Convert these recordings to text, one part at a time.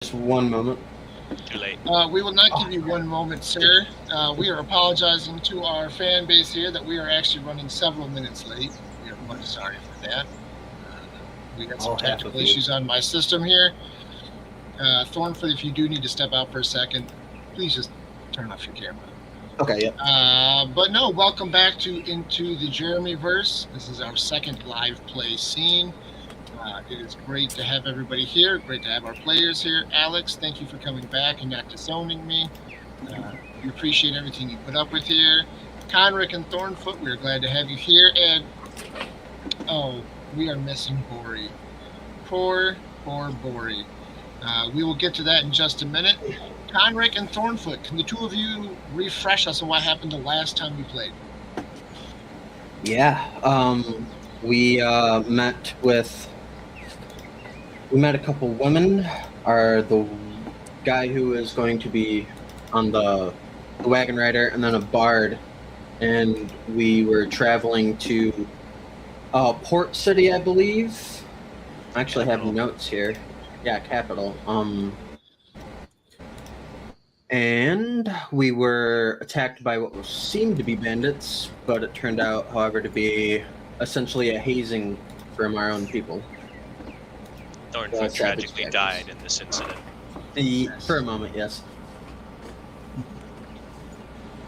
Just one moment. Too late. We will not give you one moment, sir. We are apologizing to our fan base here that we are actually running several minutes late. We are quite sorry for that. We had some technical issues on my system here. Thornfoot, if you do need to step out for a second, please just turn off your camera. Okay, yeah. But no, welcome back to Into the Jeremyverse. This is our second live play scene. It is great to have everybody here. Great to have our players here. Alex, thank you for coming back and not disowning me. We appreciate everything you put up with here. Conrick and Thornfoot, we are glad to have you here. And, oh, we are missing Bori. Poor Bori. We will get to that in just a minute. Conrick and Thornfoot, can the two of you refresh us on what happened the last time we played? Yeah, we met a couple women. The guy who is going to be on the wagon rider, and then a bard, and we were traveling to Port City, I believe. I actually have notes here. Yeah, capital. And we were attacked by what seemed to be bandits, but it turned out, however, to be essentially a hazing from our own people. Thornfoot tragically died in this incident. For a moment, yes.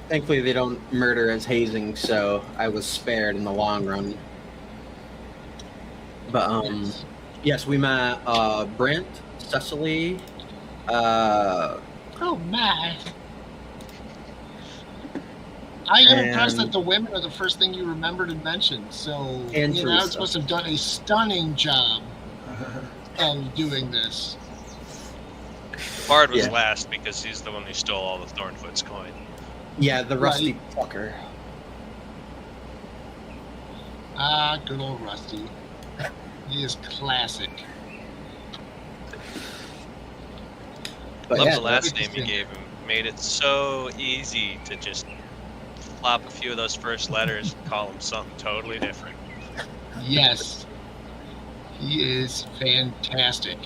Thankfully, they don't murder as hazing, so I was spared in the long run. But, yes, we met Brent, Cecily, Oh my! I am impressed that the women are the first thing you remembered and mentioned. So Alex must have done a stunning job of doing this. Bard was last because he's the one who stole all of Thornfoot's coin. Yeah, the rusty fucker. Ah, good old Rusty. He is classic. I love the last name you gave him. Made it so easy to just flop a few of those first letters and call him something totally different. Yes. He is fantastic.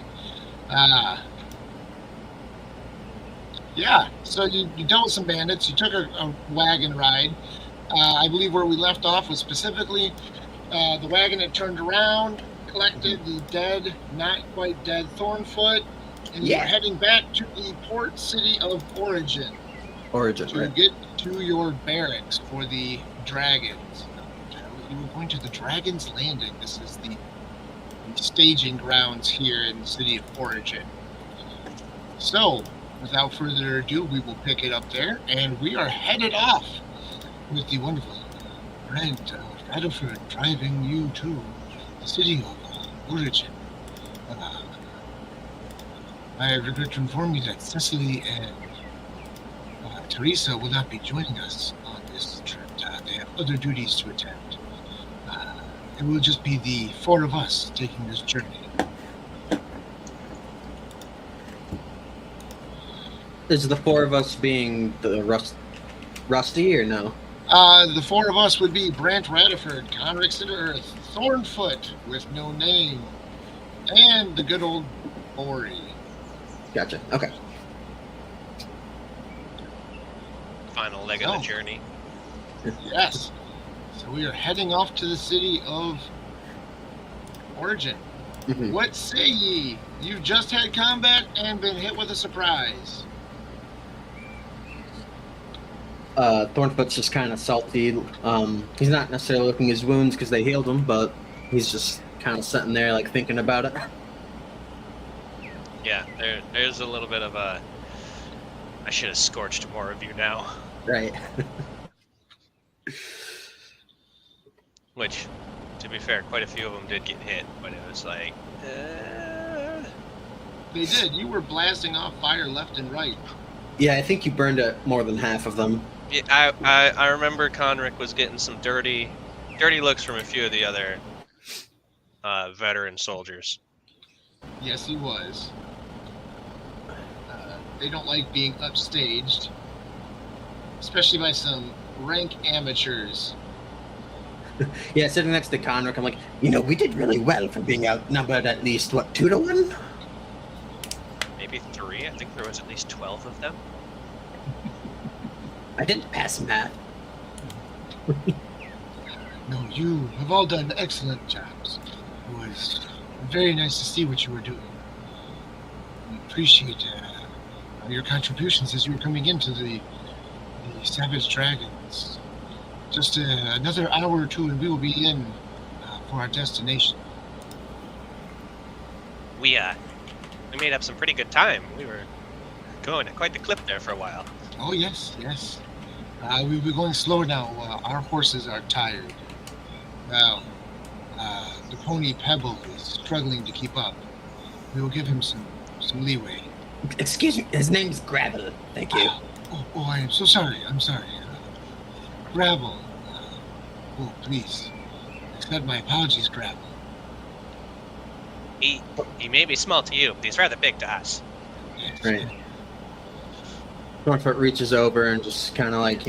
Yeah, so you dealt with some bandits. You took a wagon ride. I believe where we left off was specifically the wagon had turned around, collected the dead, not quite dead Thornfoot, and you're heading back to the port city of Origin. To get to your barracks for the dragons. You were going to the Dragon's Landing. This is the staging grounds here in the city of Origin. So, without further ado, we will pick it up there, and we are headed off with the wonderful Brent Rutherford driving you to the city of Origin. I regret to inform you that Cecily and Teresa will not be joining us on this trip. They have other duties to attend. It will just be the four of us taking this journey. Is the four of us being the Rusty, or no? The four of us would be Brant Radiford, Conrick Earth, Thornfoot with no name, and the good old Bori. Gotcha. Okay. Final leg of the journey. Yes. So we are heading off to the city of Origin. Mm-hmm. What say ye? You've just had combat and been hit with a surprise. Thornfoot's just kind of salty. He's not necessarily looking his wounds because they healed him, but he's just kind of sitting there, like, thinking about it. Yeah, there's a little bit of a... I should have scorched more of you now. Right. Which, to be fair, quite a few of them did get hit, but it was like... They did. You were blasting off fire left and right. Yeah, I think you burned more than half of them. Yeah, I remember Conrick was getting some dirty looks from a few of the other veteran soldiers. Yes, he was. They don't like being upstaged, especially by some rank amateurs. Yeah, sitting next to Conrick, I'm like, we did really well for being outnumbered at least, 2-1? maybe 3. I think there was at least 12 of them. I didn't pass math. No, you have all done excellent jobs. It was very nice to see what you were doing. We appreciate your contributions as you were coming into the Savage Dragons. Just another hour or two and we will be in for our destination. We made up some pretty good time. We were going at quite the clip there for a while. Oh, yes. We'll be going slow now. Our horses are tired. Now, the pony Pebble is struggling to keep up. We will give him some leeway. Excuse me, his name's Gravel. Thank you. Oh, I am so sorry. I'm sorry. Gravel. Please. Accept my apologies, Gravel. He may be small to you, but he's rather big to us. Yes. Right. Thornfoot reaches over and just kind of like,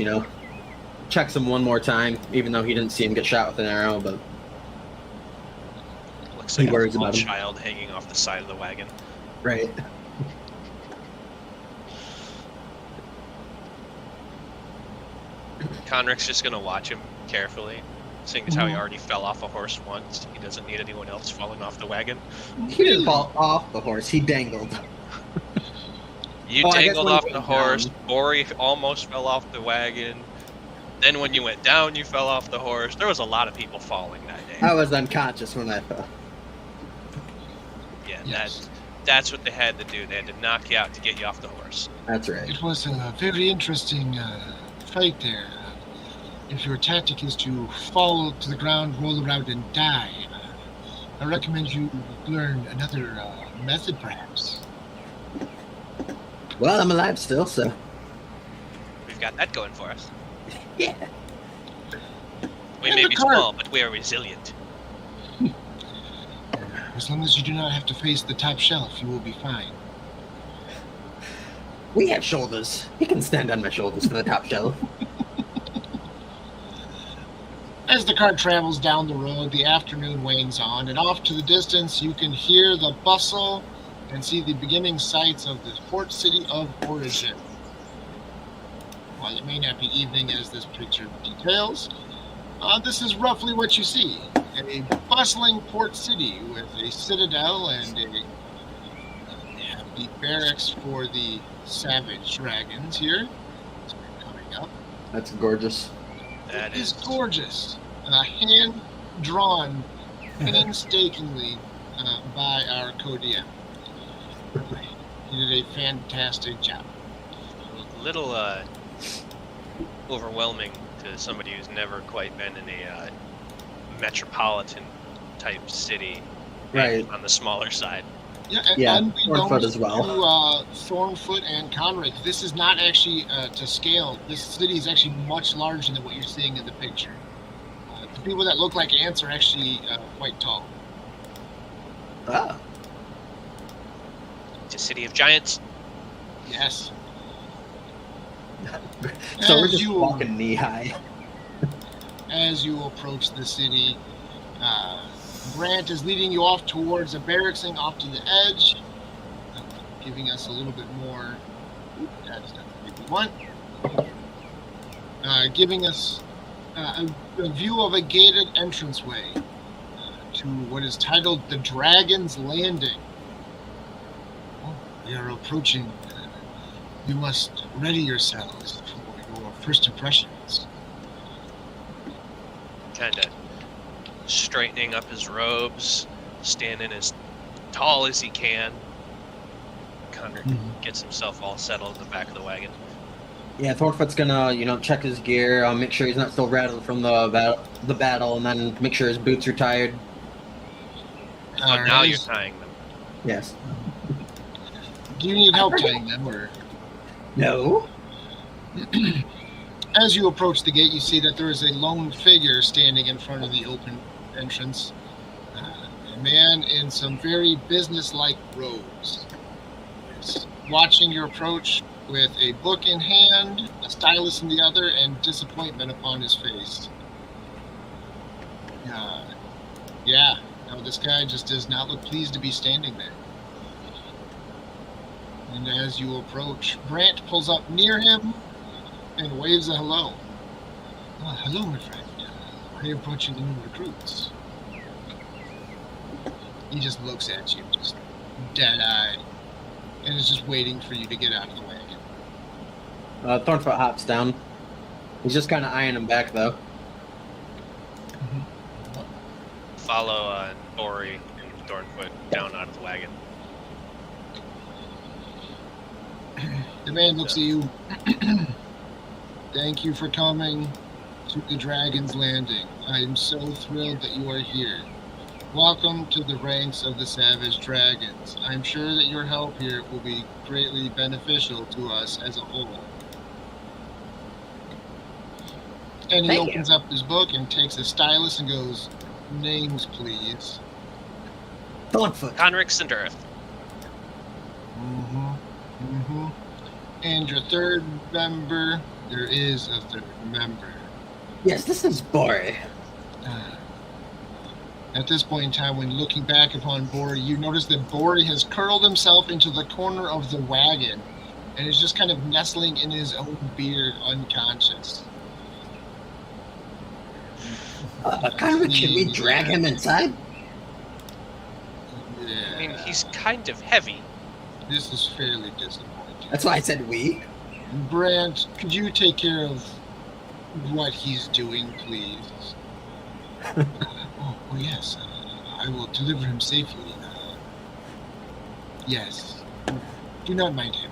checks him one more time, even though he didn't see him get shot with an arrow, but Looks he like a worries small about him. child hanging off the side of the wagon. Right. Conric's just gonna watch him carefully, seeing as how he already fell off a horse once. He doesn't need anyone else falling off the wagon. He didn't fall off the horse, he dangled. You I guess dangled when he off the went horse, down. Ori almost fell off the wagon. Then when you went down, you fell off the horse. There was a lot of people falling that day. I was unconscious when I fell. Yeah, Yes. that's what they had to do. They had to knock you out to get you off the horse. That's right. It was a very interesting fight there. If your tactic is to fall to the ground, roll around, and die, I recommend you learn another method, perhaps. Well, I'm alive still, so We've got that going for us. yeah. We And may the be cart. small, but we are resilient. As long as you do not have to face the top shelf, you will be fine. We have shoulders. He can stand on my shoulders for the top shelf. As the cart travels down the road, the afternoon wanes on, and off to the distance you can hear the bustle and see the beginning sights of the port city of origin. While it may not be evening as this picture details, this is roughly what you see. A bustling port city with a citadel and they have the barracks for the Savage Dragons here. It's coming up. That's gorgeous. That It is is gorgeous. Hand drawn painstakingly by our co-DM. He did a fantastic job. a little overwhelming to somebody who's never quite been in a metropolitan type city, Right. on the smaller side. Yeah, Yeah, unbeknownst Thornfoot as well. to Thornfoot and Conric, this is not actually to scale. This city is actually much larger than what you're seeing in the picture. The people that look like ants are actually quite tall. Ah. It's a city of giants. Yes. So we're As just you- walking knee high. As you approach the city, Grant is leading you off towards a barracksing off to the edge, giving us a little bit more. That's not what we want. Giving us a view of a gated entranceway to what is titled the Dragon's Landing. Oh, we are approaching. You must ready yourselves for your first impressions. Kind of straightening up his robes, standing as tall as he can. Conric gets himself all settled in the back of the wagon. Yeah, Thornfoot's gonna, check his gear, make sure he's not still rattled from the battle, and then make sure his boots are tired. Oh, now you're tying them. Yes. Do you need help tying them, or? No. As you approach the gate, you see that there is a lone figure standing in front of the open entrance. A man in some very business-like robes. He's watching your approach with a book in hand, a stylus in the other, and disappointment upon his face. No, this guy just does not look pleased to be standing there. And as you approach, Brant pulls up near him and waves a hello. Hello, my friend. Are you approaching the new recruits? He just looks at you, just dead-eyed, and is just waiting for you to get out of the wagon. Thornfoot hops down. He's just kind of eyeing him back, though. Follow Ori and Thornfoot down out of the wagon. The man looks at you. Thank you for coming to the Dragon's Landing. I am so thrilled that you are here. Welcome to the ranks of the Savage Dragons. I'm sure that your help here will be greatly beneficial to us as a whole. And he opens up his book and takes a stylus and goes, names, please. Thornfoot. Conric Cindereth. And your third member, there is a third member. Yes, this is Bori. At this point in time, when looking back upon Bori, you notice that Bori has curled himself into the corner of the wagon and is just kind of nestling in his own beard, unconscious. Can we drag him inside? Yeah. I mean, he's kind of heavy. This is fairly disappointing. That's why I said we. Brant, could you take care of what he's doing, please? Oh, yes. I will deliver him safely. Yes. Do not mind him.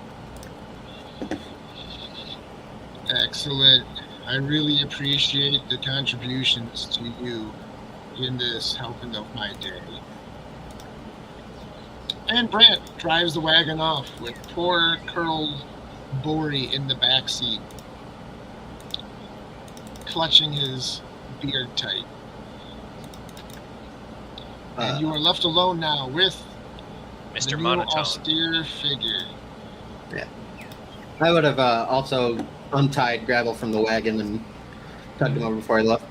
Excellent. I really appreciate the contributions to you in this helping of my day. And Brant drives the wagon off with poor curled Bori in the back seat, clutching his beard tight. And you are left alone now with Mr. the new Monotone. austere figure. Yeah. I would have also untied Gravel from the wagon and tugged him over before I left.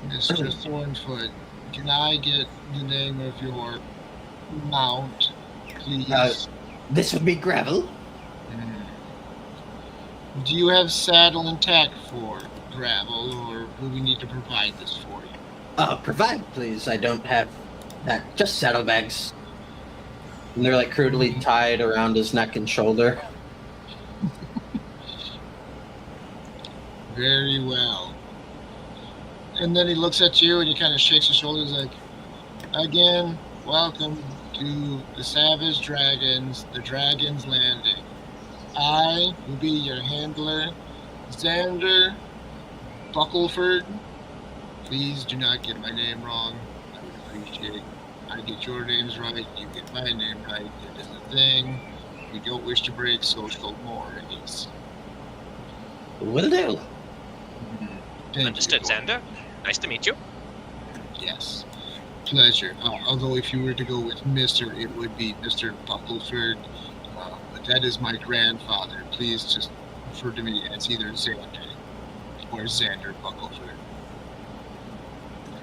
Mr. Thornfoot, can I get the name of your mount, please? This would be Gravel. Do you have saddle and tack for Gravel, or will we need to provide this for you? Provide, please. I don't have that. Just saddlebags. And they're like crudely tied around his neck and shoulder. Very well. And then he looks at you and he kind of shakes his shoulders like, again, welcome to the Savage Dragons, the Dragon's Landing. I will be your handler, Xander Buckleford. Please do not get my name wrong. I would appreciate I get your names right, you get my name right. It is a thing. We don't wish to break social mores. Will do. Understood, Xander. Nice to meet you. Yes. Pleasure. Although if you were to go with Mr., it would be Mr. Buckleford. But that is my grandfather. Please just refer to me as either Xander or Xander Buckleford.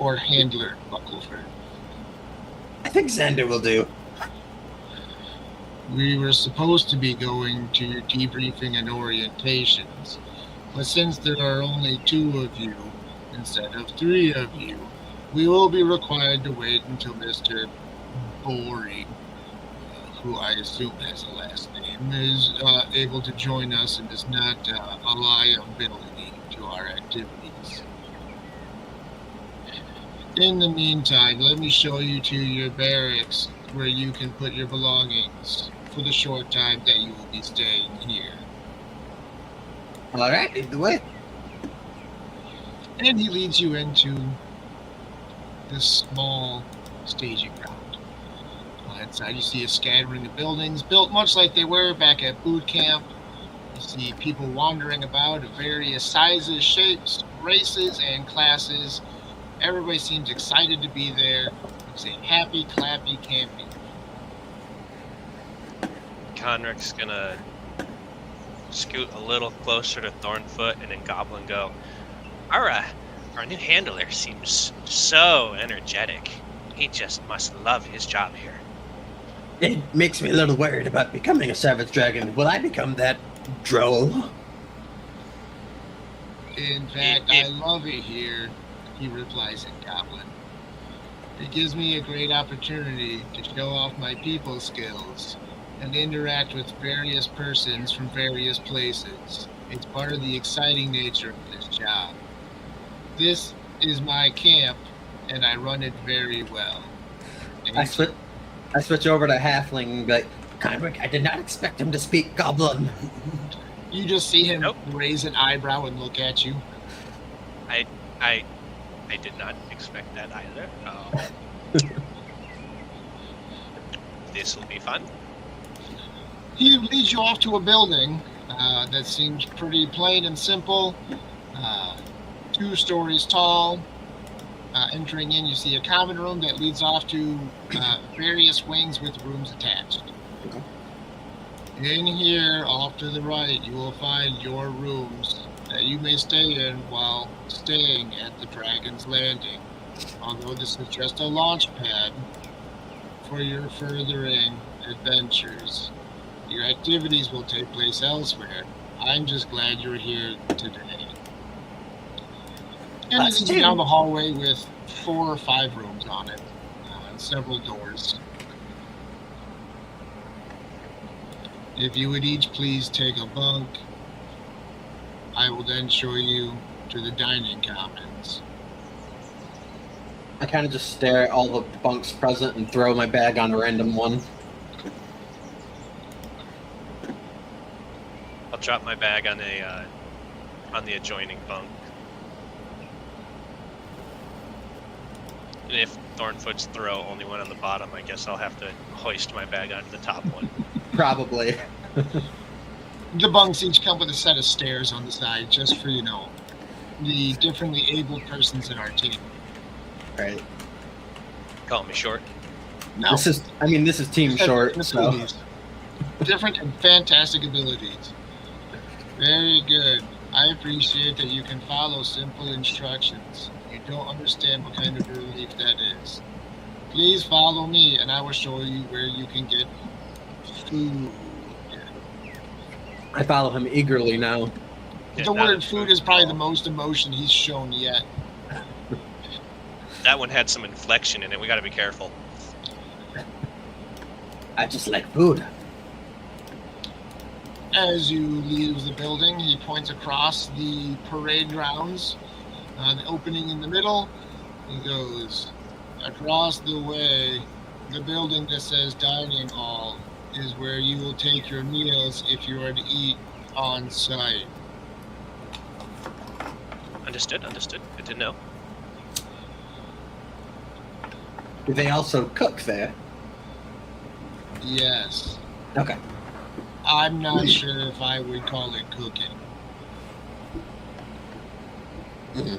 Or Handler Buckleford. I think Xander will do. We were supposed to be going to debriefing and orientations. But since there are only 2 of you instead of 3 of you, we will be required to wait until Mr. Bori, who I assume has a last name, is able to join us and is not a liability to our activities. In the meantime, let me show you to your barracks where you can put your belongings for the short time that you will be staying here. All right, lead the way. And he leads you into this small staging ground. Inside you see a scattering of buildings built much like they were back at boot camp. You see people wandering about of various sizes, shapes, races, and classes. Everybody seems excited to be there. It's a happy, clappy camping. Conric's gonna scoot a little closer to Thornfoot and then Goblin go, our new handler seems so energetic. He just must love his job here. It makes me a little worried about becoming a savage dragon. Will I become that droll? In fact, I love it here, he replies in Goblin. It gives me a great opportunity to show off my people skills and interact with various persons from various places. It's part of the exciting nature of this job. This is my camp, and I run it very well. I switch over to Halfling and be like, Conric, I did not expect him to speak Goblin. You just see him raise an eyebrow and look at you. I did not expect that either. This will be fun. He leads you off to a building that seems pretty plain and simple. 2 stories tall. Entering in, you see a common room that leads off to various wings with rooms attached. In here, off to the right, you will find your rooms that you may stay in while staying at the Dragon's Landing. Although this is just a launch pad for your furthering adventures. Your activities will take place elsewhere. I'm just glad you're here today. And it's down the hallway with 4 or 5 rooms on it, and several doors. If you would each please take a bunk, I will then show you to the dining commons. I kind of just stare at all the bunks present and throw my bag on a random one. I'll drop my bag on the adjoining bunk. And if Thornfoot's throw only went on the bottom, I guess I'll have to hoist my bag onto the top one. Probably. The bunks each come with a set of stairs on the side, just for, the differently abled persons in our team. Right. Call me short. No. This is team short, so. Different and fantastic abilities. Very good. I appreciate that you can follow simple instructions. You don't understand what kind of relief that is. Please follow me, and I will show you where you can get food. I follow him eagerly now. The word food is probably the most emotion he's shown yet. That one had some inflection in it. We got to be careful. I just like food. As you leave the building, he points across the parade grounds, the opening in the middle. He goes, across the way, the building that says dining hall is where you will take your meals if you are to eat on site. Understood. Good to know. Do they also cook there? Yes. Okay. I'm not sure if I would call it cooking. Mm-hmm.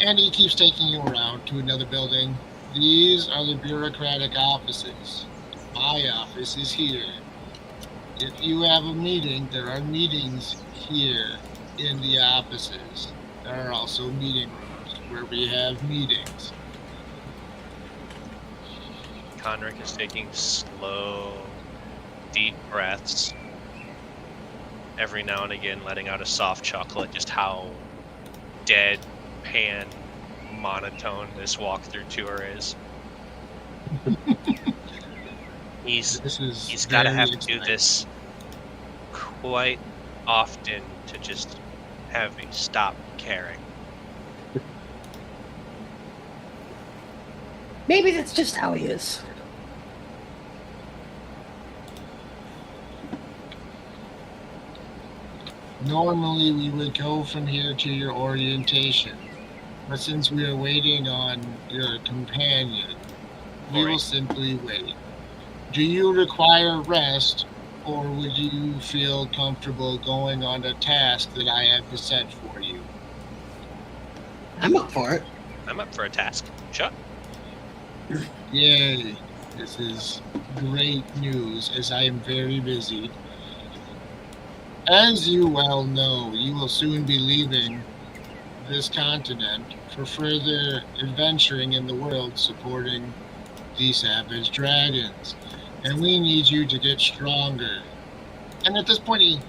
And he keeps taking you around to another building. These are the bureaucratic offices. My office is here. If you have a meeting, there are meetings here in the offices. There are also meeting rooms where we have meetings. Conric is taking slow, deep breaths. Every now and again letting out a soft chuckle at just how deadpan monotone this walkthrough tour is. He's got to have to do this quite often to just have me stop caring. Maybe that's just how he is. Normally we would go from here to your orientation, but since we are waiting on your companion, we will simply wait. Do you require rest, or would you feel comfortable going on a task that I have set for you? I'm up for it. I'm up for a task. Sure. Yay. This is great news, as I am very busy. As you well know, you will soon be leaving this continent for further adventuring in the world, supporting the savage dragons. And we need you to get stronger. And at this point, he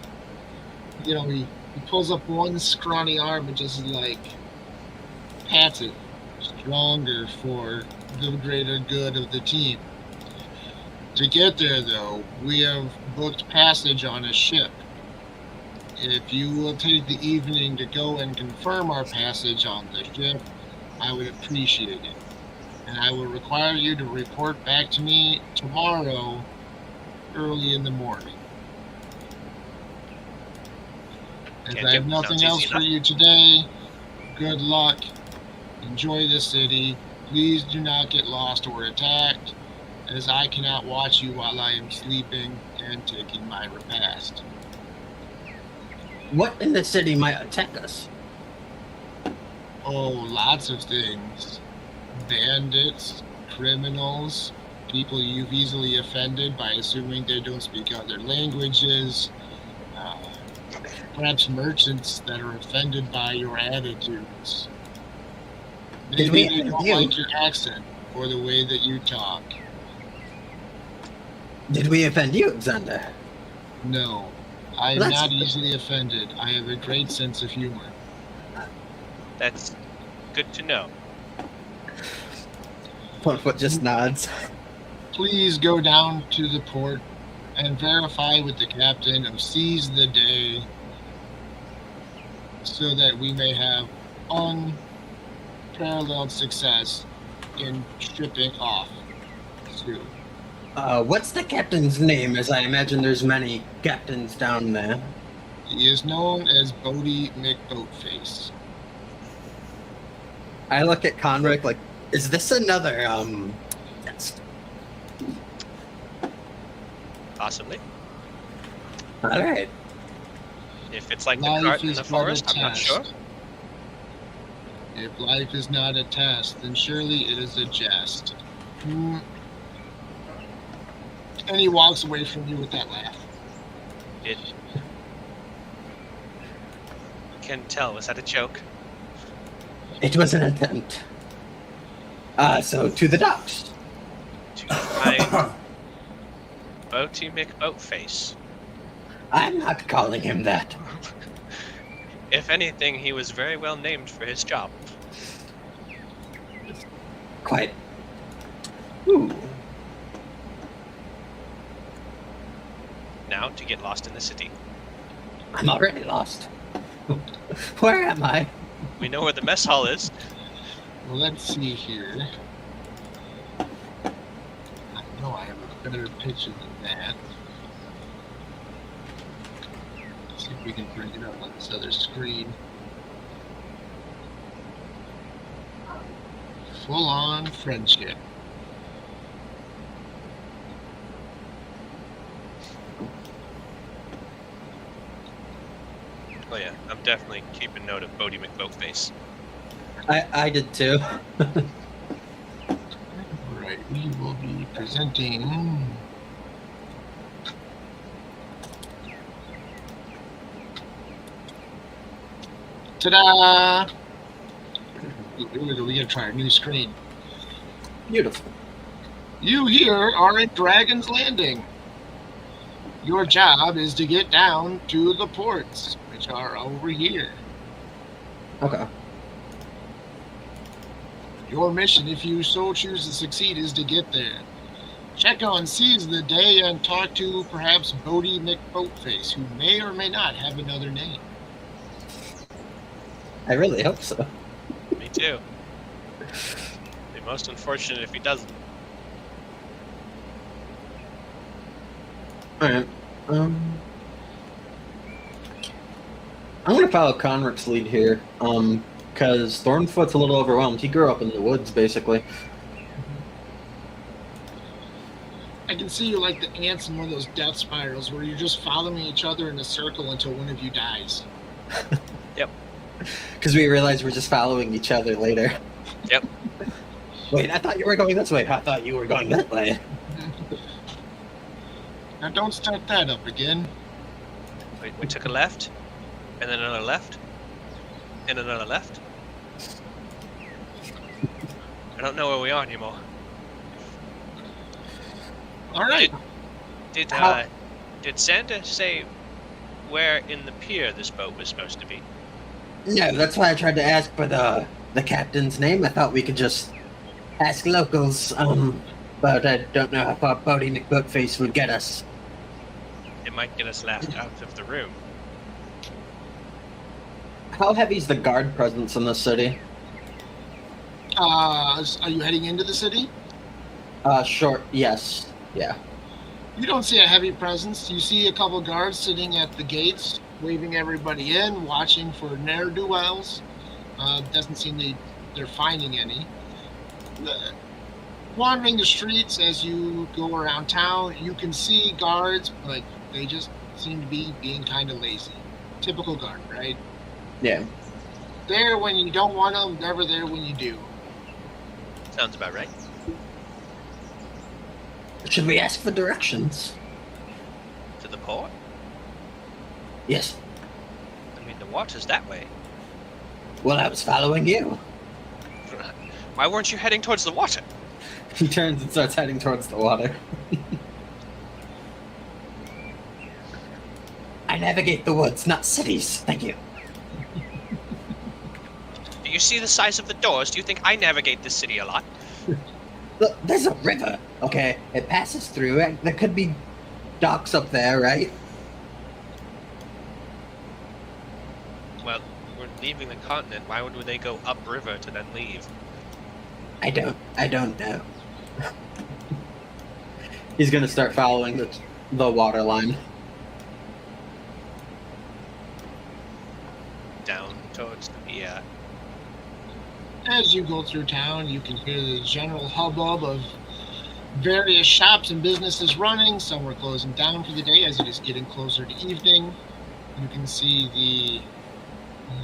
pulls up one scrawny arm and just like pats it. Stronger for the greater good of the team. To get there, though, we have booked passage on a ship. If you will take the evening to go and confirm our passage on the ship, I would appreciate it. And I will require you to report back to me tomorrow, early in the morning. As I have nothing else for you today, good luck. Enjoy the city. Please do not get lost or attacked, as I cannot watch you while I am sleeping and taking my repast. What in the city might attack us? Oh, lots of things. Bandits, criminals, people you've easily offended by assuming they don't speak other languages, perhaps merchants that are offended by your attitudes. Maybe they don't like your accent or the way that you talk. Did we offend you, Xander? No, I am not easily offended. I have a great sense of humor. That's good to know. Portfoot just nods. Please go down to the port and verify with the captain of Seize the Day so that we may have unparalleled success in shipping off soon. What's the captain's name, as I imagine there's many captains down there? He is known as Bodie McBoatface. I look at Conrick like, is this another, test? Possibly. Alright. If it's like the cart in the forest, I'm not sure. If life is not a test, then surely it is a jest. And he walks away from you with that laugh. Can't tell. Was that a joke? It was an attempt. So to the docks. To find Boaty McBoatface. I'm not calling him that. If anything, he was very well named for his job. Quite. Ooh. Now to get lost in the city. I'm already lost. Where am I? We know where the mess hall is. Well, let's see here. I know I have a better picture than that. Let's see if we can bring it up on this other screen. Full-on friendship. Oh yeah, I'm definitely keeping note of Bodie McBoatface. I did too. Right, we will be presenting ta-da! We gotta try a new screen. Beautiful. You here are at Dragon's Landing. Your job is to get down to the ports, which are over here. Okay. Your mission, if you so choose to succeed, is to get there. Check on Seize the Day and talk to perhaps Bodie McBoatface, who may or may not have another name. I really hope so. Me too. Be most unfortunate if he doesn't. Alright. I'm gonna follow Conrick's lead here. Because Thornfoot's a little overwhelmed. He grew up in the woods, basically. I can see you like the ants in one of those death spirals where you're just following each other in a circle until one of you dies. Yep. Because we realize we're just following each other later. Yep. Wait, I thought you were going this way. I thought you were going that way. Now don't start that up again. We took a left, and then another left, and another left. I don't know where we are anymore. All right. Did Santa say where in the pier this boat was supposed to be? No, that's why I tried to ask for the captain's name. I thought we could just ask locals. But I don't know how far Bodie McBoatface would get us. It might get us laughed out of the room. How heavy's the guard presence in the city? Are you heading into the city? Short, yes. Yeah. You don't see a heavy presence. You see a couple guards sitting at the gates, waving everybody in, watching for ne'er-do-wells. Doesn't seem they're finding any. Wandering the streets as you go around town, you can see guards, but they just seem to be being kind of lazy. Typical guard, right? Yeah. There when you don't want them, never there when you do. Sounds about right. Should we ask for directions? To the port? Yes. I mean, the water's that way. Well, I was following you. Why weren't you heading towards the water? He turns and starts heading towards the water. I navigate the woods, not cities. Thank you. Do you see the size of the doors? Do you think I navigate this city a lot? Look, there's a river, okay? It passes through. There could be docks up there, right? Well, we're leaving the continent. Why would they go upriver to then leave? I don't know. He's gonna start following the water line. Down towards the As you go through town, you can hear the general hubbub of various shops and businesses running. Some were closing down for the day as it is getting closer to evening. You can see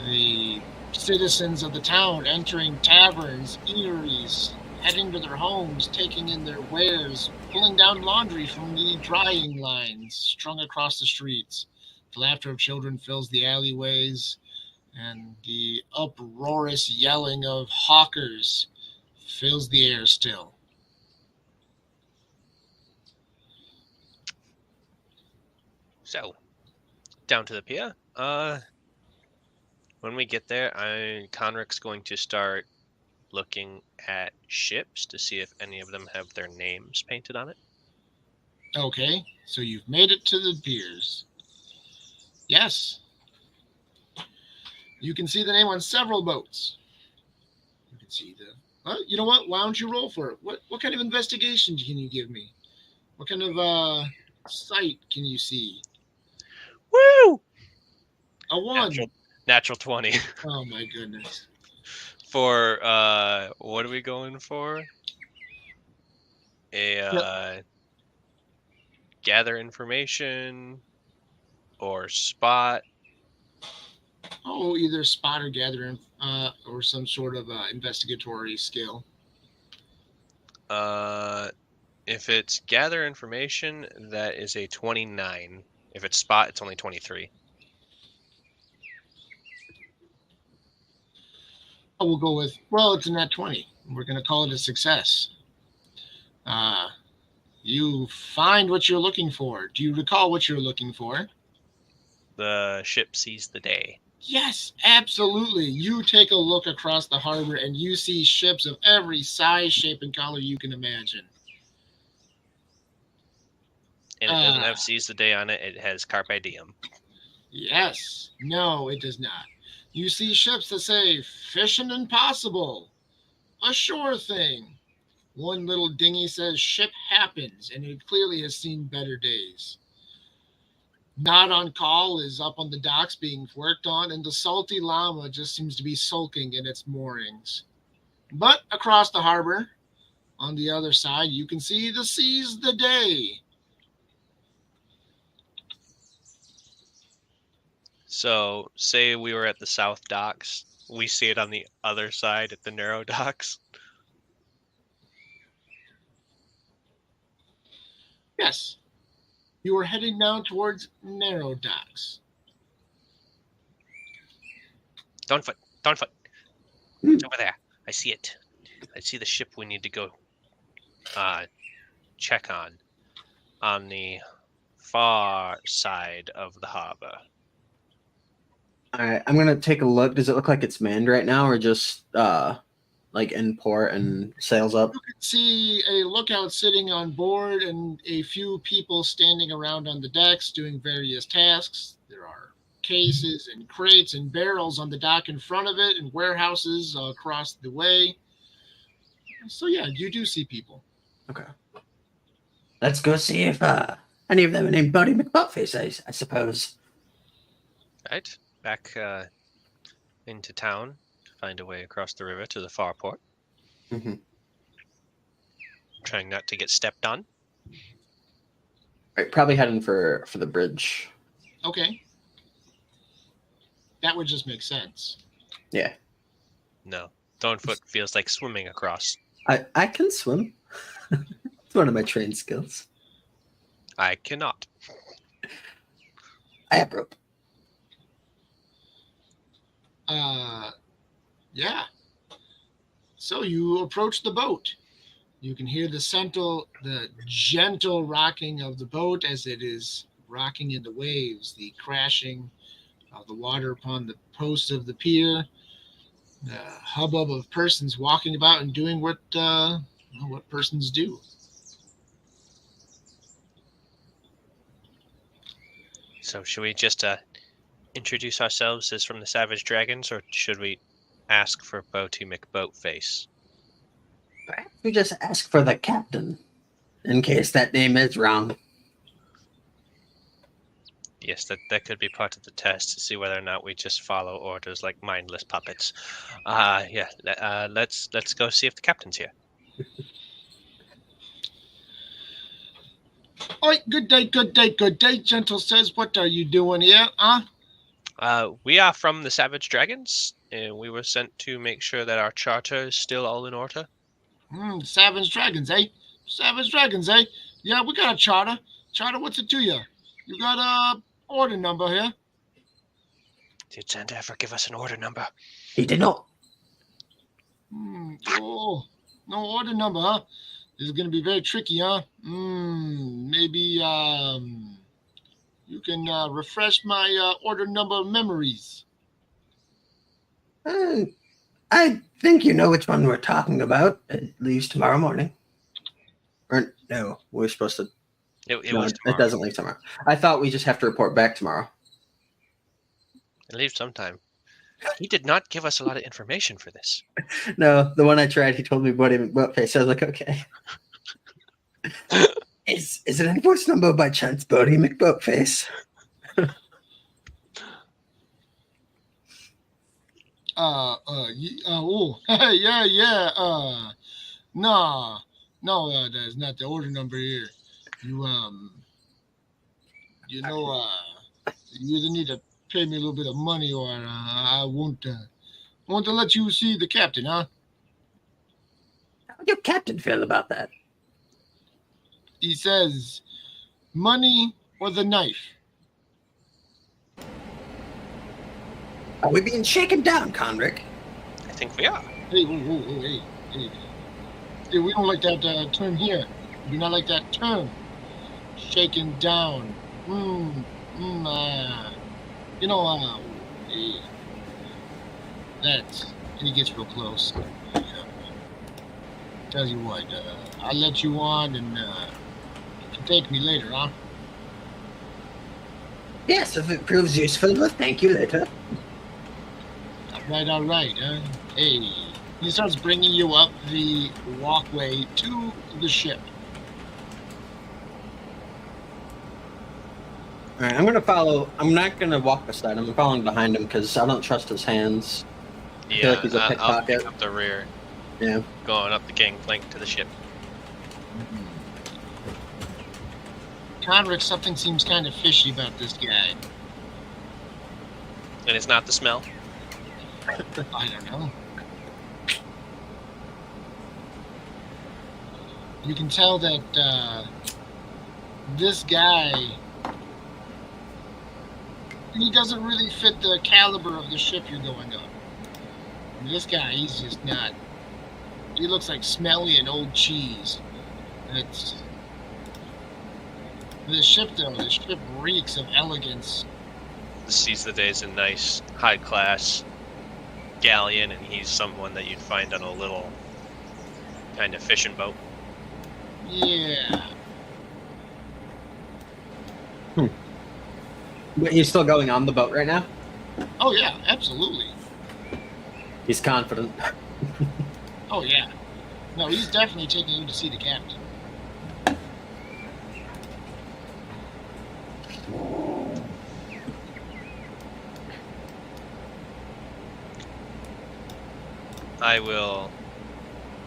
the citizens of the town entering taverns, eateries, heading to their homes, taking in their wares, pulling down laundry from the drying lines strung across the streets. The laughter of children fills the alleyways, and the uproarious yelling of hawkers fills the air still. So, down to the pier. When we get there, Conric's going to start looking at ships to see if any of them have their names painted on it. Okay, so you've made it to the piers. Yes. You can see the name on several boats. You can see you know what? Why don't you roll for it? What kind of investigation can you give me? What kind of sight can you see? Woo! A 1. Natural 20. Oh my goodness. For what are we going for? Gather information or spot. Oh, either spot or gather, or some sort of investigatory skill. If it's gather information, that is a 29. If it's spot, it's only 23. We'll go with, it's a nat 20. We're going to call it a success. You find what you're looking for. Do you recall what you're looking for? The ship sees the day. Yes, absolutely. You take a look across the harbor and you see ships of every size, shape, and color you can imagine. And it doesn't have sees the day on it. It has carpe diem. Yes. No, it does not. You see ships that say, fishing impossible. A sure thing. One little dinghy says, ship happens, and it clearly has seen better days. Not on call is up on the docks being worked on, and the salty llama just seems to be sulking in its moorings. But across the harbor, on the other side, you can see the seize the day. So, say we were at the south docks. We see it on the other side at the narrow docks. Yes. You are heading now towards narrow docks. Dawnfoot. It's over there. I see it. I see the ship we need to go check on. on the far side of the harbor. All right, I'm gonna take a look. Does it look like it's manned right now, or just like in port and sails up? You can see a lookout sitting on board and a few people standing around on the decks doing various tasks. There are cases and crates and barrels on the dock in front of it and warehouses across the way. So yeah, you do see people. Okay. Let's go see if any of them are named Buddy McButtface, I suppose. Right, back into town to find a way across the river to the far port. Mm-hmm. Trying not to get stepped on. Right, probably heading for the bridge. Okay. That would just make sense. Yeah. No, Thornfoot feels like swimming across. I can swim. It's one of my trained skills. I cannot. I have rope. Yeah. So you approach the boat. You can hear the gentle rocking of the boat as it is rocking in the waves, the crashing of the water upon the posts of the pier, the hubbub of persons walking about and doing what persons do. So should we just introduce ourselves as from the Savage Dragons, or should we ask for Boaty McBoatface? Perhaps we just ask for the captain, in case that name is wrong. Yes, that could be part of the test to see whether or not we just follow orders like mindless puppets. Let's go see if the captain's here. Oi, good day, Gentle says. What are you doing here, huh? We are from the Savage Dragons, and we were sent to make sure that our charter is still all in order. Savage Dragons, eh? Savage Dragons, eh? Yeah, we got a charter. Charter, what's it to you? You got a order number here? Did Santa ever give us an order number? He did not. Oh, no order number, huh? This is going to be very tricky, huh? Maybe you can refresh my order number memories. I think you know which one we're talking about. It leaves tomorrow morning. Or no, we're supposed to. It was tomorrow. It doesn't leave tomorrow. I thought we just have to report back tomorrow. It leaves sometime. He did not give us a lot of information for this. No, the one I tried, he told me Buddy McButtface. I was like, okay. Is it an invoice number by chance, Buddy McButtface? Yeah. No, that's not the order number here. You you either need to pay me a little bit of money, or I won't let you see the captain, huh? How would your captain feel about that? He says, money or the knife. Are we being shaken down, Conrick? I think we are. Hey, hey. Hey, we don't like that term here. We do not like that term. Shaken down. That's, and he gets real close. Tell you what, I'll let you on, and you can thank me later, huh? Yes, if it proves useful, well, thank you later. All right, huh? Hey, he starts bringing you up the walkway to the ship. All right, I'm going to follow. I'm not going to walk beside him. I'm following behind him because I don't trust his hands. I feel like he's a I'll pickpocket. pick up the rear. Yeah. Going up the gangplank to the ship. Conrick, something seems kind of fishy about this guy. And it's not the smell? I don't know. You can tell that this guy, he doesn't really fit the caliber of the ship you're going on. This guy, he's just not. He looks like smelly and old cheese. This ship, though, this ship reeks of elegance. The Seize the Day is a nice, high-class galleon, and he's someone that you'd find on a little kind of fishing boat. Yeah. But he's still going on the boat right now? Oh, yeah, absolutely. He's confident. Oh, yeah. No, he's definitely taking you to see the captain. I will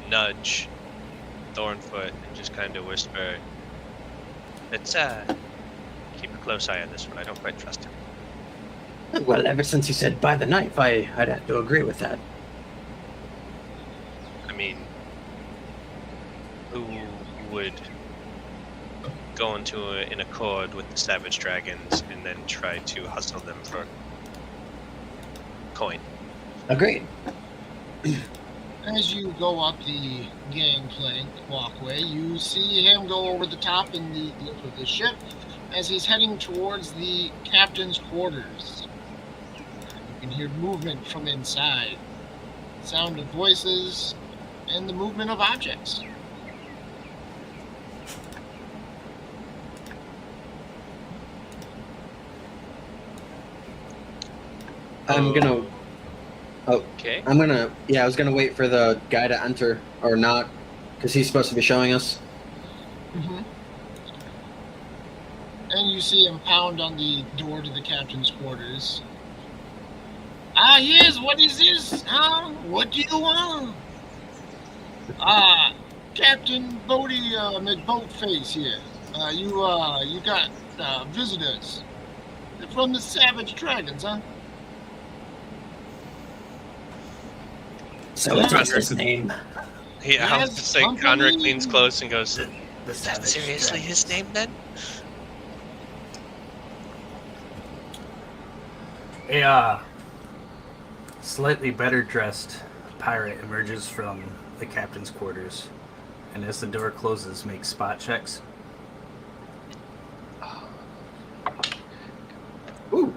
nudge Thornfoot and just kind of whisper, let's keep a close eye on this one. I don't quite trust him. Well, ever since he said by the knife, I'd have to agree with that. I mean, who would go into an accord with the Savage Dragons and then try to hustle them for coin? Agreed. As you go up the gangplank walkway, you see him go over the top in the lip of the ship as he's heading towards the captain's quarters. You can hear movement from inside, sound of voices, and the movement of objects. I'm gonna. Oh, Okay. I was gonna wait for the guy to enter or not, because he's supposed to be showing us. Mm-hmm. And you see him pound on the door to the captain's quarters. Ah, yes, what is this? Huh? What do you want? Captain Bodie McBoatface here. You got visitors. They're from the Savage Dragons, huh? So it's what's his name? Yeah, I was Yes, just saying, I'm Conrad from leans the- close and goes, The is that seriously his name then? A slightly better dressed pirate emerges from the captain's quarters, and as the door closes, makes spot checks. Ooh.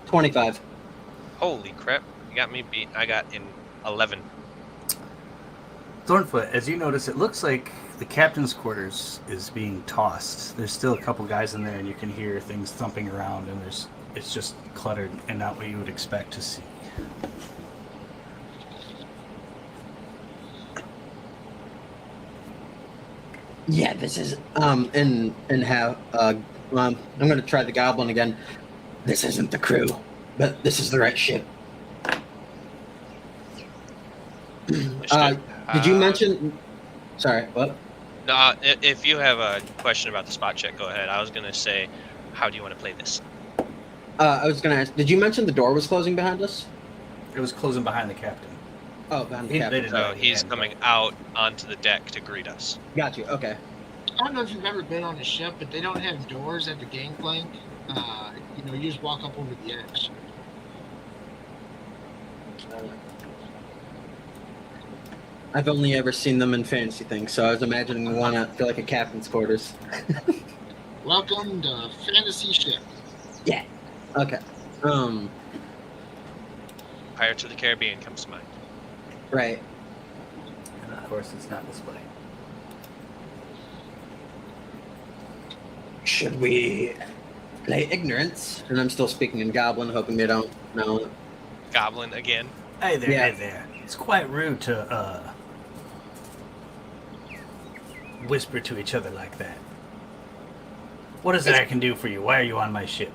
25. Holy crap. You got me beat. I got in 11. Thornfoot, as you notice, it looks like the captain's quarters is being tossed. There's still a couple guys in there, and you can hear things thumping around, and it's just cluttered and not what you would expect to see. Yeah, this is and how I'm gonna try the goblin again. This isn't the crew, but this is the right ship. Did you mention? Sorry, what? No, if you have a question about the spot check, go ahead. I was going to say, how do you want to play this? I was gonna ask. Did you mention the door was closing behind us? It was closing behind the captain. Oh, behind the They captain. didn't So know he's he had coming out onto the deck to greet us. Got you. Okay. I don't know if you've ever been on a ship, but they don't have doors at the gangplank. You just walk up over the edge. I've only ever seen them in fantasy things, so I was imagining one at feel like a captain's quarters. Welcome to Fantasy Ship. Yeah. Okay. Pirates of the Caribbean comes to mind. Right. And of course, it's not this way. Should we play ignorance? And I'm still speaking in Goblin, hoping they don't know. Goblin again. Hey there, Yeah. hey there. It's quite rude to whisper to each other like that. What is it I can do for you? Why are you on my ship?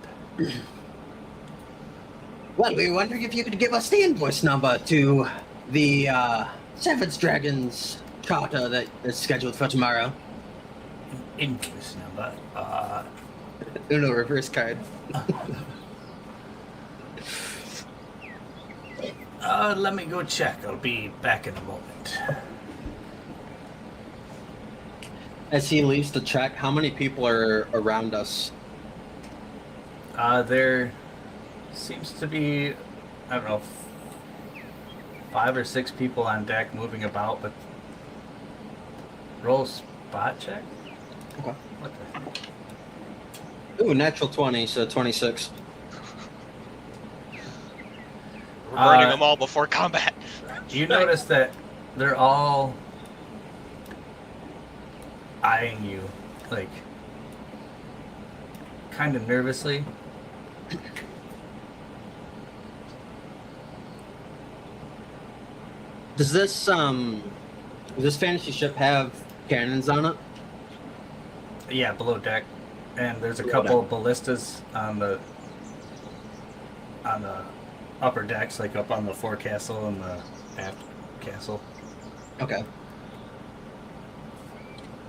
Well, we were wondering if you could give us the invoice number to the Savage Dragons charter that is scheduled for tomorrow. Invoice number. No, reverse card. Let me go check. I'll be back in a moment. As he leaves to check, how many people are around us? There seems to be, I don't know, 5 or 6 people on deck moving about, but roll spot check. Okay. What the heck? Ooh, natural 20, so 26. We're burning them all before combat. You notice that they're all eyeing you, like, kind of nervously. Does this fantasy ship have cannons on it? Yeah, below deck, and there's a Below couple of ballistas on the upper decks, like up on the forecastle and the aft castle. Okay.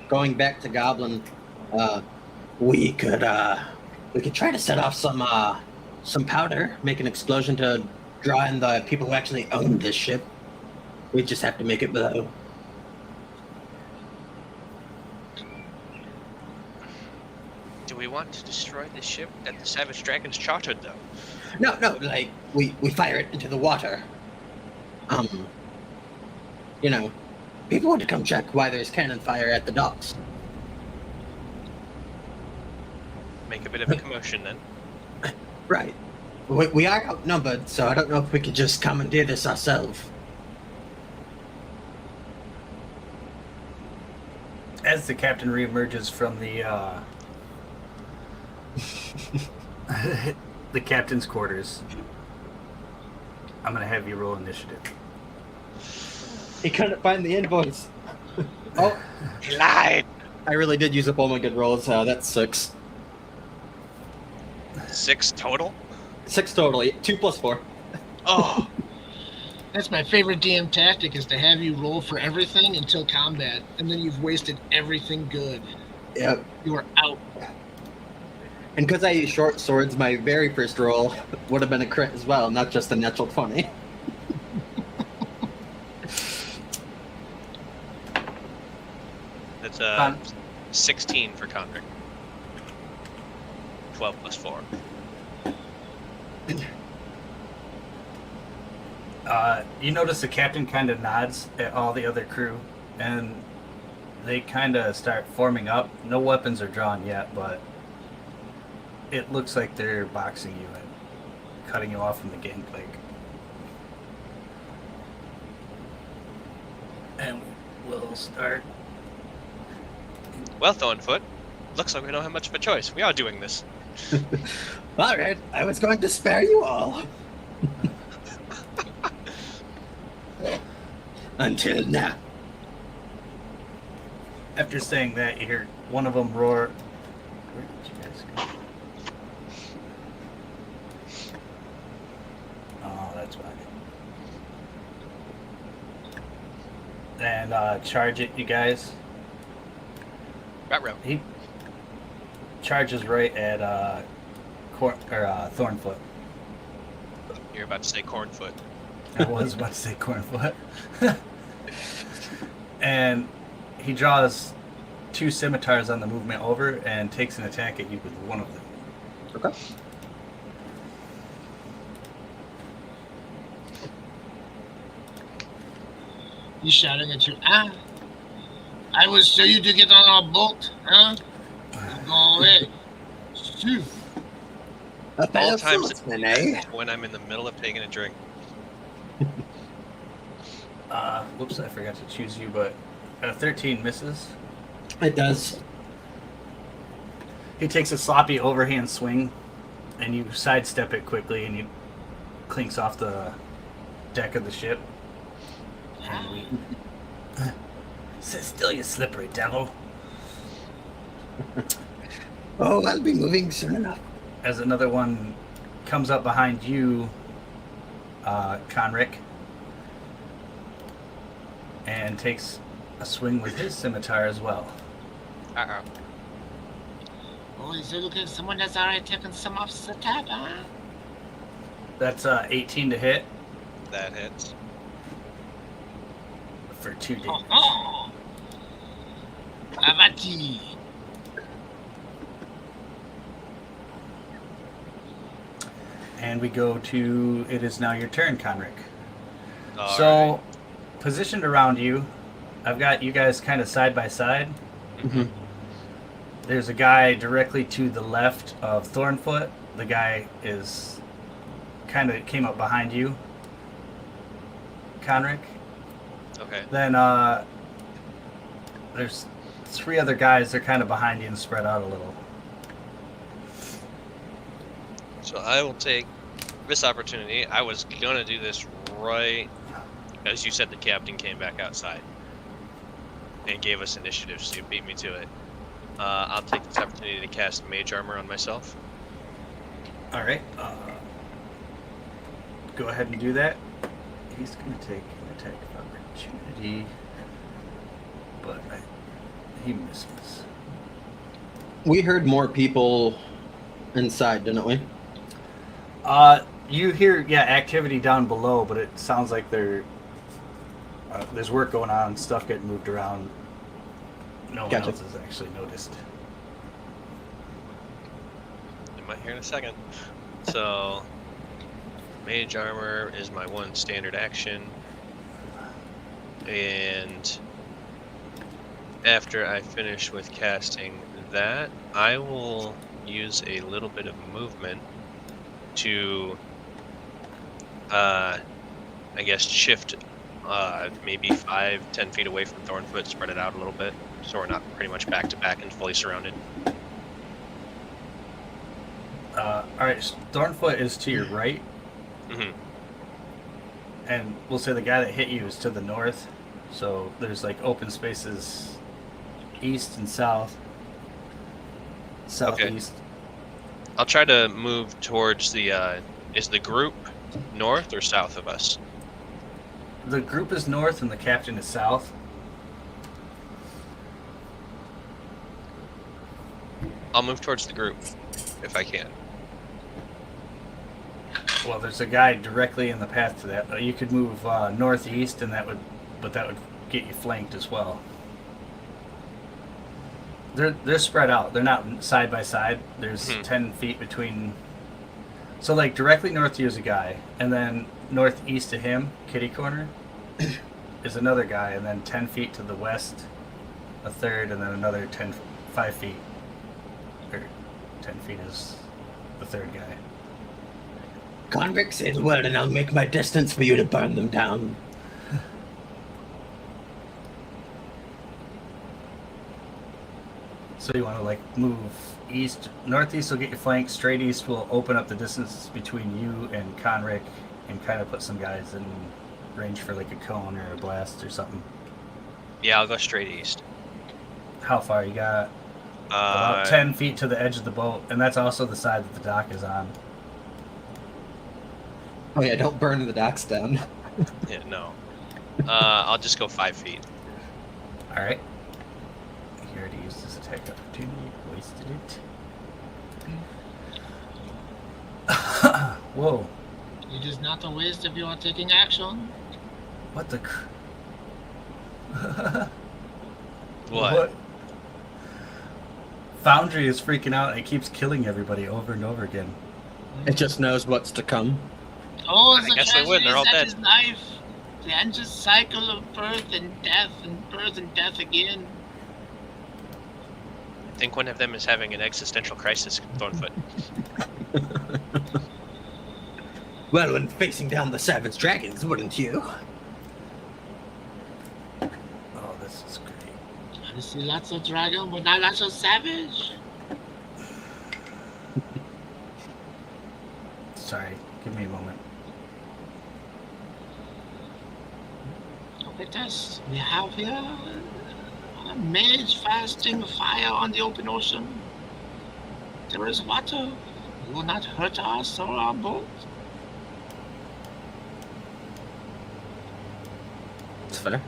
Going back to Goblin, we could try to set off some powder, make an explosion to draw in the people who actually own this ship. We just have to make it blow. Do we want to destroy the ship that the Savage Dragons chartered, though? No, like we fire it into the water. People would come check why there's cannon fire at the docks. Make a bit of a commotion, then. Right. We are outnumbered, so I don't know if we could just commandeer this ourselves. As the captain reemerges from the the captain's quarters, I'm gonna have you roll initiative. He couldn't find the invoice. Oh, He lied! I really did use up all my good rolls. That's 6. 6 total? 6 totally. 2 plus 4. Oh! That's my favorite DM tactic, is to have you roll for everything until combat, and then you've wasted everything good. Yep. You are out. And because I use short swords, my very first roll would have been a crit as well, not just a natural 20. That's 16 for Conric. 12 plus 4. You notice the captain kind of nods at all the other crew, and they kind of start forming up. No weapons are drawn yet, but it looks like they're boxing you and cutting you off from the gangplank. And we'll start. Well, Thornfoot, looks like we don't have much of a choice. We are doing this. All right, I was going to spare you all. Until now. After saying that, you hear one of them roar. Where did you guys go? Oh, that's why. And charge it, you guys. Ruh-roh. He charges right at Thornfoot. You're about to say Cornfoot. I was about to say Cornfoot. And he draws 2 scimitars on the movement over and takes an attack at you with one of them. Okay. He's shouting at you. I was so you to get on our boat, huh? Go away. Phew. A All fellow times swordsman, eh? when I'm in the middle of taking a drink. Whoops, I forgot to choose you, but 13 misses. It does. He takes a sloppy overhand swing, and you sidestep it quickly, and he clinks off the deck of the ship. And we... Sit still, you slippery devil. Oh, I'll be moving soon enough. As another one comes up behind you, Conric, and takes a swing with his scimitar as well. Uh-oh. Oh, is it looking someone that's already taken some off the attack, huh? That's 18 to hit That hits. for 2 damage. Oh. Avati. And we go to, it is now your turn, Conric. All So, right. positioned around you, I've got you guys kind of side by side, Mhm. There's a guy directly to the left of Thornfoot. The guy is kind of came up behind you, Conric. Okay. Then there's 3 other guys. They're kind of behind you and spread out a little. So I will take this opportunity. I was gonna do this right as you said. The captain came back outside and gave us initiative, so you beat me to it. I'll take this opportunity to cast Mage Armor on myself. All right. Go ahead and do that. He's going to take an attack of opportunity, but he misses. We heard more people inside, didn't we? You hear activity down below, but it sounds like there's work going on, stuff getting moved around. No one Gotcha. else has actually noticed. You might hear in a second. So, Mage Armor is my 1 standard action. And after I finish with casting that, I will use a little bit of movement to, I guess, shift maybe 5-10 feet away from Thornfoot, spread it out a little bit, so we're not pretty much back to back and fully surrounded. All right, Thornfoot is to your right, Mm-hmm. and we'll say the guy that hit you is to the north. So there's like open spaces east and south, southeast. I'll try to move towards the. Is the group north or south of us? The group is north and the captain is south. I'll move towards the group if I can. Well, there's a guy directly in the path to that. You could move northeast, and that would get you flanked as well. They're spread out. They're not side by side. There's 10 feet between. So, like, directly north of you is a guy, and then northeast of him, kitty corner, is another guy, and then 10 feet to the west, a third, and then another 5 feet. Or 10 feet is the third guy. Convict says, well, and I'll make my distance for you to burn them down. So you want to like move east, northeast will get you flanked. Straight east will open up the distance between you and Conric, and kind of put some guys in range for like a cone or a blast or something. Yeah, I'll go straight east. How far you got? About 10 feet to the edge of the boat, and that's also the side that the dock is on. Oh yeah, don't burn the docks down. Yeah, no. I'll just go 5 feet. All right. He already used his attack opportunity. Wasted it. Whoa! It is not a waste if you are taking action. What the? What? Foundry is freaking out and it keeps killing everybody over and over again. It just knows what's to come. Oh, I guess they would. They're all dead. His knife. The endless cycle of birth and death again. I think one of them is having an existential crisis, Thornfoot. Well, when facing down the savage dragons, wouldn't you? Oh, this is great. I see lots of dragon, but not lots of savage. Sorry, give me a moment. Look at this. We have here a mage fasting fire on the open ocean. There is water. It will not hurt us or our boat. It's fair.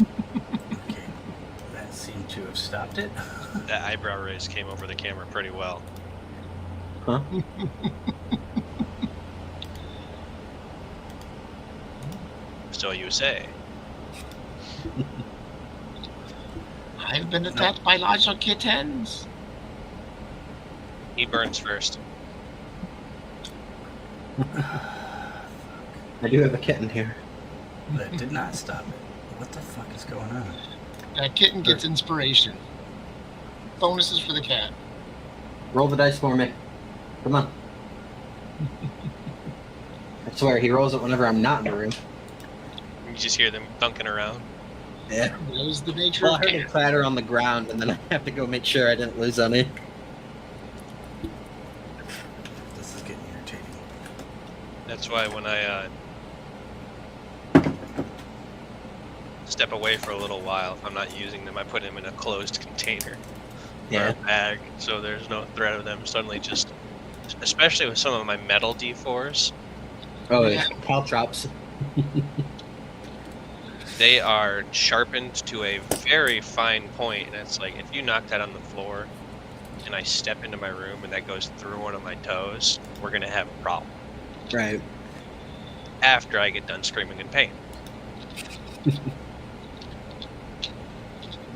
Okay, that seemed to have stopped it. That eyebrow raise came over the camera pretty well. Huh? So you say. I've been attacked by larger kittens. He burns first. I do have a kitten here. That did not stop it. What the fuck is going on? Kitten gets inspiration. Bonuses for the cat. Roll the dice for me. Come on. I swear, he rolls it whenever I'm not in the room. You just hear them dunking around. Yeah. That is the nature Well, I of heard cat. it clatter on the ground, and then I have to go make sure I didn't lose any. This is getting irritating. That's why when I step away for a little while, if I'm not using them, I put them in a closed container or Yeah. a bag, so there's no threat of them suddenly just, especially with some of my metal D4s, Oh, Yeah. it's caltrops. they are sharpened to a very fine point, and it's like if you knock that on the floor and I step into my room and that goes through one of my toes, we're gonna have a problem Right. after I get done screaming in pain.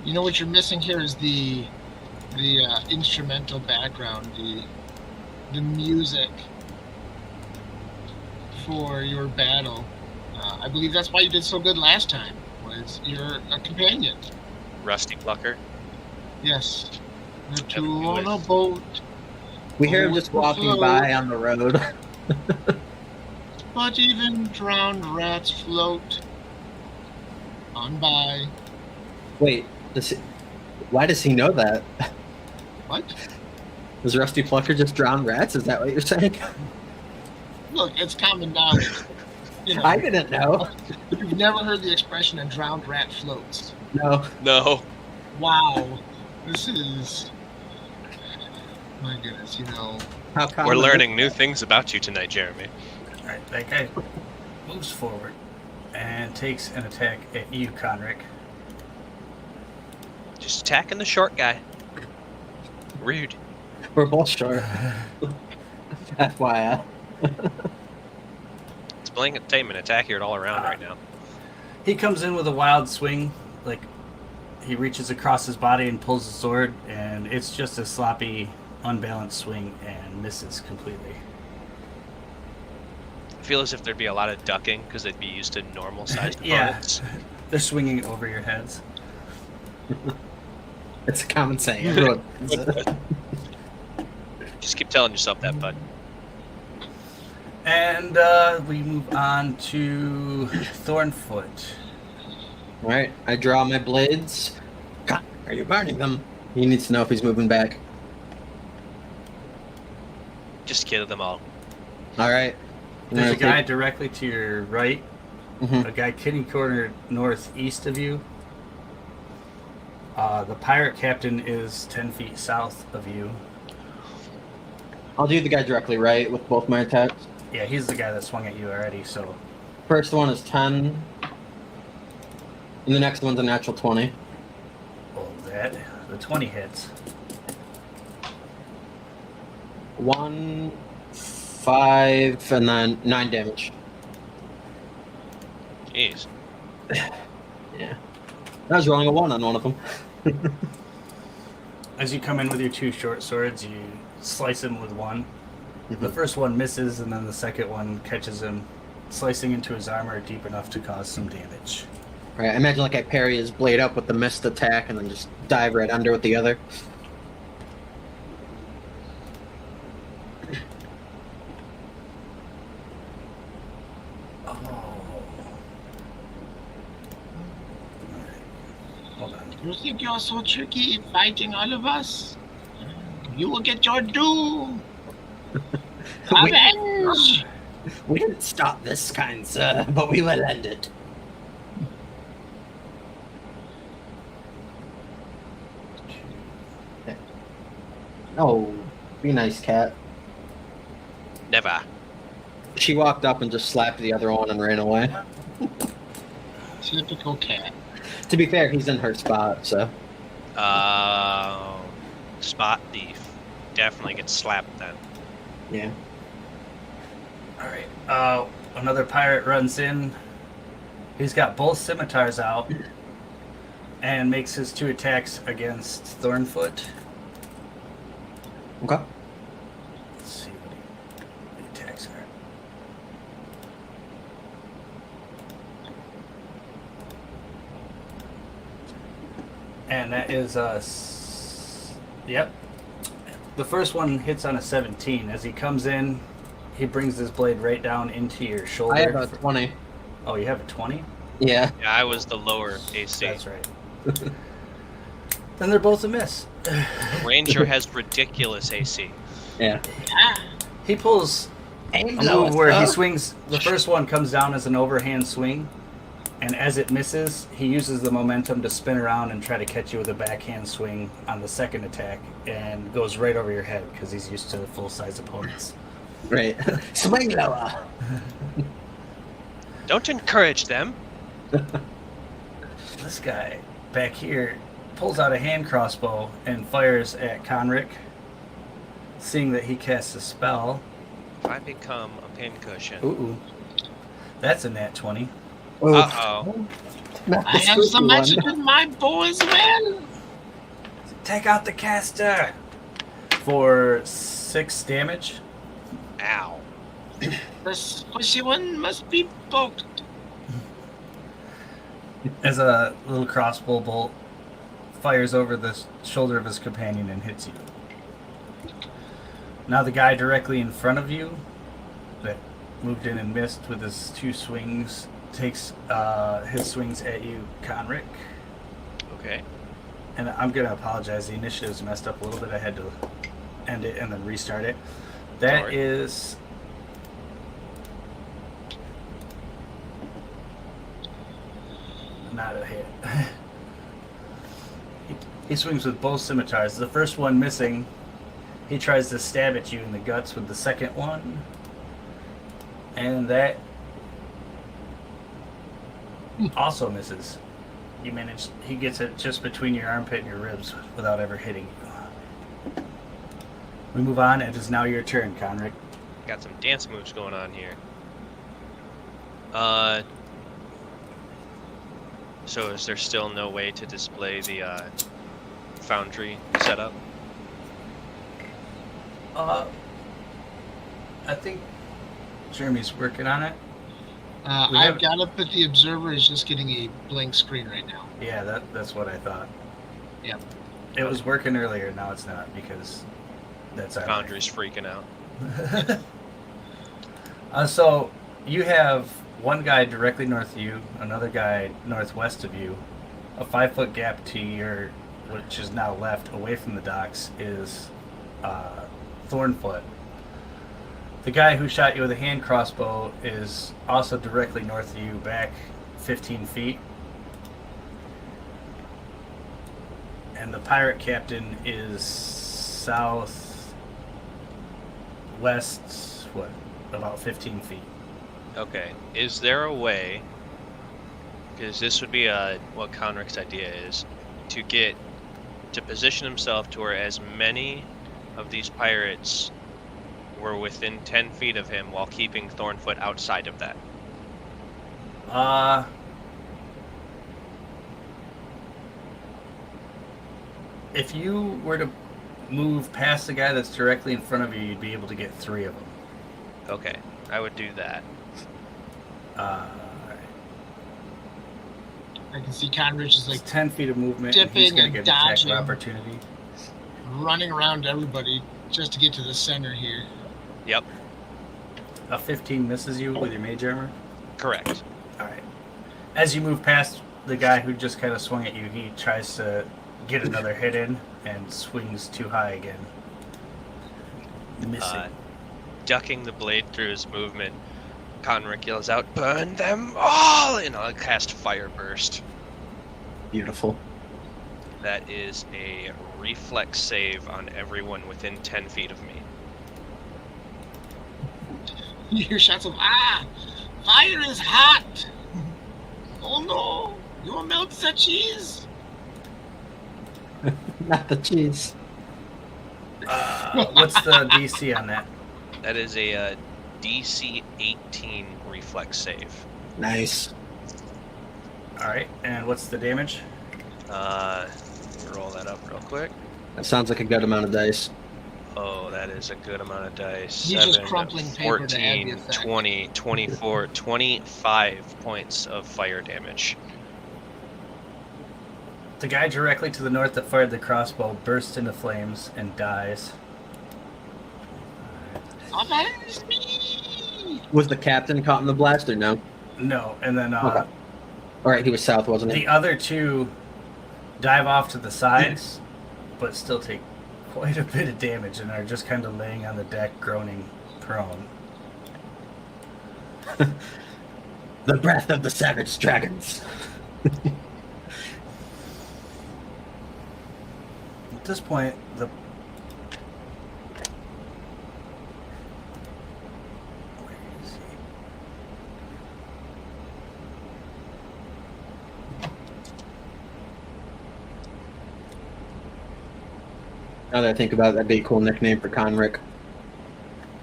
You know what you're missing here is the instrumental background, the music for your battle. I believe that's why you did so good last time. Was you're a companion? Rusty Plucker. Yes. The Yeah, two but on a with- boat, We hear him Oh, just it's a walking float. by on the road. but even drowned rats float on by. Wait, why does he know that? What? Does Rusty Plucker just drown rats? Is that what you're saying? Look, it's common knowledge. You know, I didn't know. you've never heard the expression "a drowned rat floats." No. No. Wow, this is. My goodness, you know. How common We're is learning it? new things about you tonight, Jeremy. Alright, that guy moves forward and takes an attack at you, Conric. Just attacking the short guy. Rude. We're both short. FYI. It's blanket statement attack here all around right now. He comes in with a wild swing, like he reaches across his body and pulls the sword, and it's just a sloppy, unbalanced swing and misses completely. I feel as if there'd be a lot of ducking because they'd be used to normal sized Yeah. opponents. They're swinging over your heads. It's a common saying. Everyone. Just keep telling yourself that, bud. And we move on to Thornfoot. All right, I draw my blades. God, are you burning them? He needs to know if he's moving back. Just kill them all. All right. There's a guy directly to your right, Mhm. a guy kitty corner northeast of you. The pirate captain is 10 feet south of you. I'll do the guy directly right with both my attacks. Yeah, he's the guy that swung at you already, so First one is 10. And the next one's a natural 20. roll that. The 20 hits. 1, 5, and then 9 damage. Jeez. Yeah. I was rolling a 1 on one of them. As you come in with your two short swords, you slice him with one. The first one misses, and then the second one catches him, slicing into his armor deep enough to cause some damage. Right, I imagine like I parry his blade up with the missed attack and then just dive right under with the other. Oh. Hold on. You think you're so tricky fighting all of us? You will get your due. Avenge! We didn't stop this kind, sir, but we will end it. Oh, be nice, cat. Never. She walked up and just slapped the other one and ran away. Typical cat. To be fair, he's in her spot, so. Spot thief. Definitely gets slapped then. Yeah. Alright, another pirate runs in. He's got both scimitars out and makes his two attacks against Thornfoot. Okay. Let's see what the attacks are. And that is yep. The first one hits on a 17. As he comes in, he brings this blade right down into your shoulder. I have a 20. Oh, you have a 20? Yeah. Yeah, I was the lower AC. That's right. Then they're both a miss. Ranger has ridiculous AC. Yeah. He pulls a move where he swings. The first one comes down as an overhand swing, and as it misses, he uses the momentum to spin around and try to catch you with a backhand swing on the second attack, and goes right over your head because he's used to full-size opponents. Right. Swing lower. Don't encourage them. This guy back here pulls out a hand crossbow and fires at Conric, seeing that he casts a spell. I become a pincushion. Ooh. That's a nat 20. Uh-oh. I have some magic with my boys, man. Take out the caster! For 6 damage. Ow. The squishy one must be poked. As a little crossbow bolt fires over the shoulder of his companion and hits you. Now the guy directly in front of you that moved in and missed with his 2 swings takes his swings at you, Conric. Okay. And I'm going to apologize. The initiative's messed up a little bit. I had to end it and then restart it. That Sorry. is... not a hit. He swings with both scimitars. The first one missing. He tries to stab at you in the guts with the second one. And that also misses. You manage. He gets it just between your armpit and your ribs without ever hitting you. We move on. It is now your turn, Conric. Got some dance moves going on here. So is there still no way to display the foundry setup? I think Jeremy's working on it. I've got it, but the observer is just getting a blank screen right now. Yeah, that's what I thought. Yep. It was working earlier, now it's not because that's our Foundry's freaking out. So you have one guy directly north of you, another guy northwest of you. A 5-foot gap to your, which is now left away from the docks, is Thornfoot. The guy who shot you with a hand crossbow is also directly north of you, back 15 feet. And the pirate captain is southwest, about 15 feet. Okay. Is there a way, because this would be what Conric's idea is, to position himself to where as many of these pirates were within 10 feet of him while keeping Thornfoot outside of that? If you were to move past the guy that's directly in front of you, you'd be able to get 3 of them. Okay, I would do that. Alright. I can see Conrich is like It's 10 feet of movement. And he's dipping going and to get an attack dodging. of opportunity. running around everybody just to get to the center here. Yep, A 15 misses you with your mage armor. correct. Alright. As you move past the guy who just kind of swung at you, he tries to get another hit in and swings too high again. Missing. Ducking the blade through his movement, Conric yells out, "Burn them all!" and I'll cast Fire Burst. Beautiful. That is a reflex save on everyone within 10 feet of me. You hear shots of, fire is hot! Oh no, you will melt the cheese! Not the cheese. What's the DC on that? That is a DC 18 reflex save. Nice. Alright, and what's the damage? Let me roll that up real quick. That sounds like a good amount of dice. Oh, that is a good amount of dice. He's just 7, crumpling paper to add the 14, effect. 20, 24, 25 points of fire damage. The guy directly to the north that fired the crossbow bursts into flames and dies. Avenge me! Was the captain caught in the blast or no? No, and then Okay. All right, he was south, wasn't he? the other two dive off to the sides, but still take quite a bit of damage and are just kind of laying on the deck, groaning, prone. The breath of the savage dragons. At this point, the where is he? Now that I think about it, that'd be a cool nickname for Conric.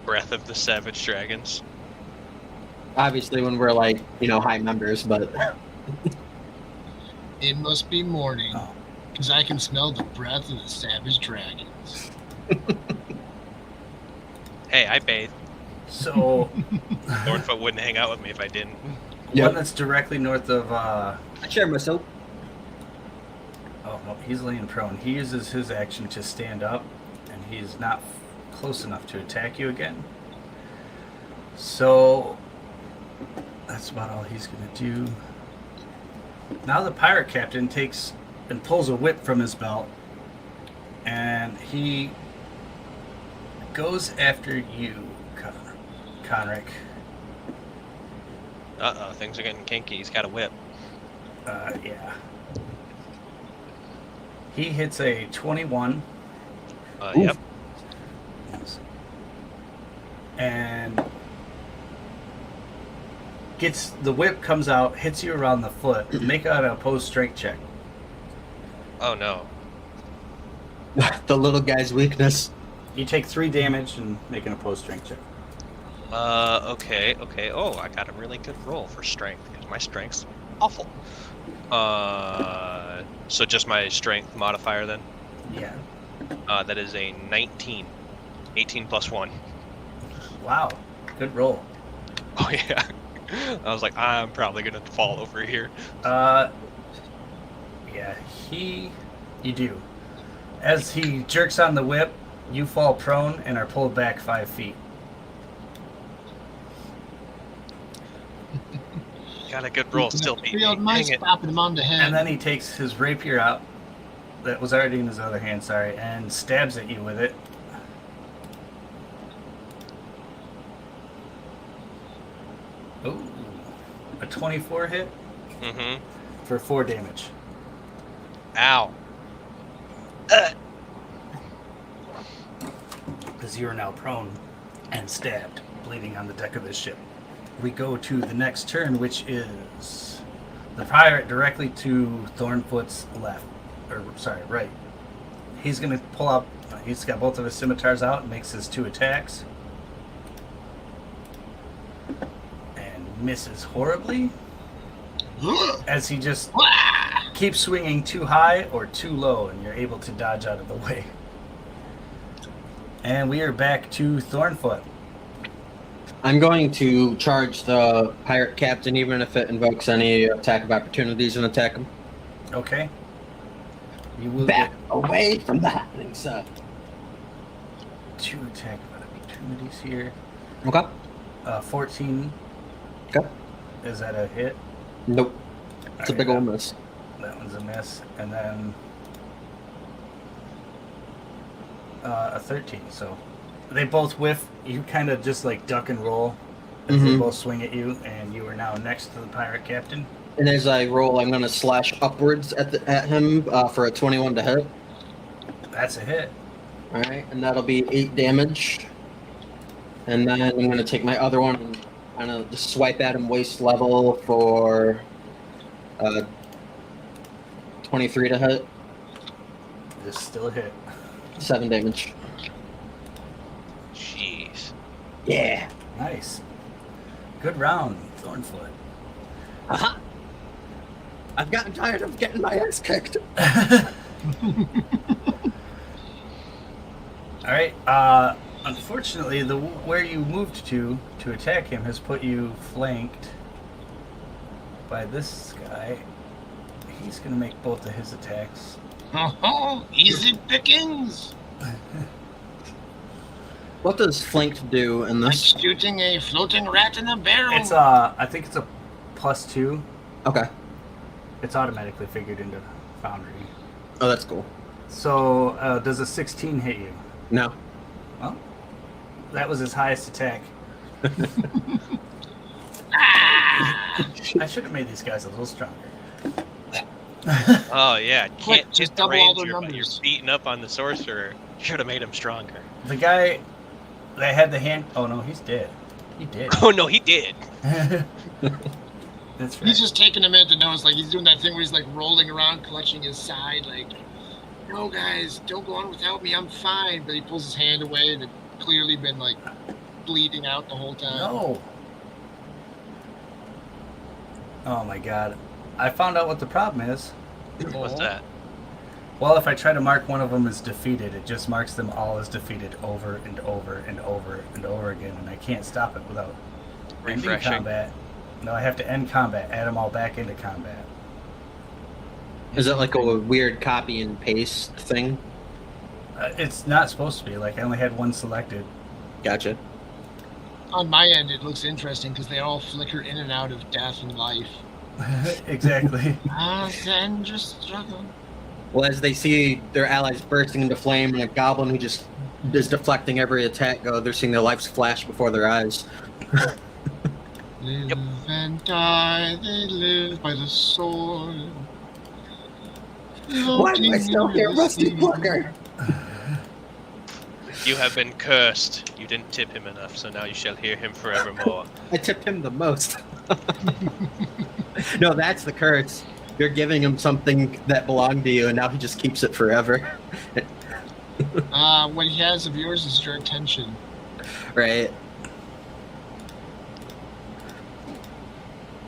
Breath of the Savage Dragons. Obviously, when we're like, high members, but It must be morning, Oh. because I can smell the breath of the savage dragons. Hey, I bathe. So Thornfoot wouldn't hang out with me if I didn't. Yep. one that's directly north of I share myself. oh no, he's laying prone. He uses his action to stand up, and he's not close enough to attack you again. So that's about all he's gonna do. Now the pirate captain takes and pulls a whip from his belt, and he goes after you, Conric. Uh-oh, things are getting kinky. He's got a whip. Yeah. He hits a 21. Yep. And gets the whip comes out, hits you around the foot. Make an opposed strength check. Oh, no. The little guy's weakness. You take 3 damage and make an opposed strength check. Okay. Oh, I got a really good roll for strength, because my strength's awful. So just my strength modifier then? Yeah. That is a 19. 18 plus 1. Wow. Good roll. Oh, yeah. I was like, I'm probably going to fall over here. Yeah, you do. As he jerks on the whip, you fall prone and are pulled back 5 feet. Got a good roll, still beat me. Field mice Dang it. popping him on the head. And then he takes his rapier out, that was already in his other hand, sorry, and stabs at you with it. Ooh, a 24 hit Mm-hmm. for 4 damage. Ow. Because you are now prone and stabbed, bleeding on the deck of this ship. We go to the next turn, which is the pirate directly to Thornfoot's left, or sorry, right. He's gonna pull up. He's got both of his scimitars out and makes his 2 attacks, and misses horribly as he just keeps swinging too high or too low, and you're able to dodge out of the way. And we are back to Thornfoot. I'm going to charge the pirate captain, even if it invokes any attack of opportunities, and attack him. Okay. You will Back away from the happening, sir. get 2 attack opportunities here. Okay. 14. Okay. Is that a hit? Nope. It's a Alright, big old miss. That one's a miss. And then a 13. So they both whiff. You kind of just like duck and roll as they Mhm. both swing at you, and you are now next to the pirate captain. And as I roll, I'm going to slash upwards at him for a 21 to hit. That's a hit. All right, and that'll be 8 damage. And then I'm going to take my other one and kind of just swipe at him waist level for 23 to hit. Just still a hit. 7 damage. Jeez. Yeah. Nice. Good round, Thornfoot. Aha! I've gotten tired of getting my ass kicked. All right. Unfortunately, where you moved to attack him has put you flanked by this guy he's gonna make both of his attacks. Oh, easy pickings. What does flanked do in Like this? shooting a floating rat in a barrel. It's I think it's a +2. Okay. It's automatically figured into Foundry. Oh, that's cool. So does a 16 hit you? No. Well, that was his highest attack. I should have made these guys a little stronger. Oh yeah, Quick, can't just hit the double all their ranger, but you're numbers. beating up on the sorcerer. Should have made him stronger. The guy that had the hand. Oh no, he's dead. He did. Oh no, he did. That's right. He's just taking a minute to notice, like he's doing that thing where he's like rolling around, clutching his side, like, no guys, don't go on without me, I'm fine. But he pulls his hand away and it clearly been like bleeding out the whole time. No. Oh my god. I found out what the problem is. What's that? Well, if I try to mark one of them as defeated, it just marks them all as defeated over and over and over and over again, and I can't stop it without ending Refreshing. combat. No, I have to end combat, add them all back into combat. Is it like a weird copy and paste thing? It's not supposed to be. Like, I only had one selected. Gotcha. On my end, it looks interesting because they all flicker in and out of death and life. Exactly. Then just struggle. Well, as they see their allies bursting into flame and a goblin who just is deflecting every attack go, they're seeing their lives flash before their eyes. Live and die, they live by the sword. Why do I still hear Rusty Booker? You have been cursed. You didn't tip him enough, so now you shall hear him forevermore. I tipped him the most. No, that's the curse. You're giving him something that belonged to you, and now he just keeps it forever. What he has of yours is your attention. Right.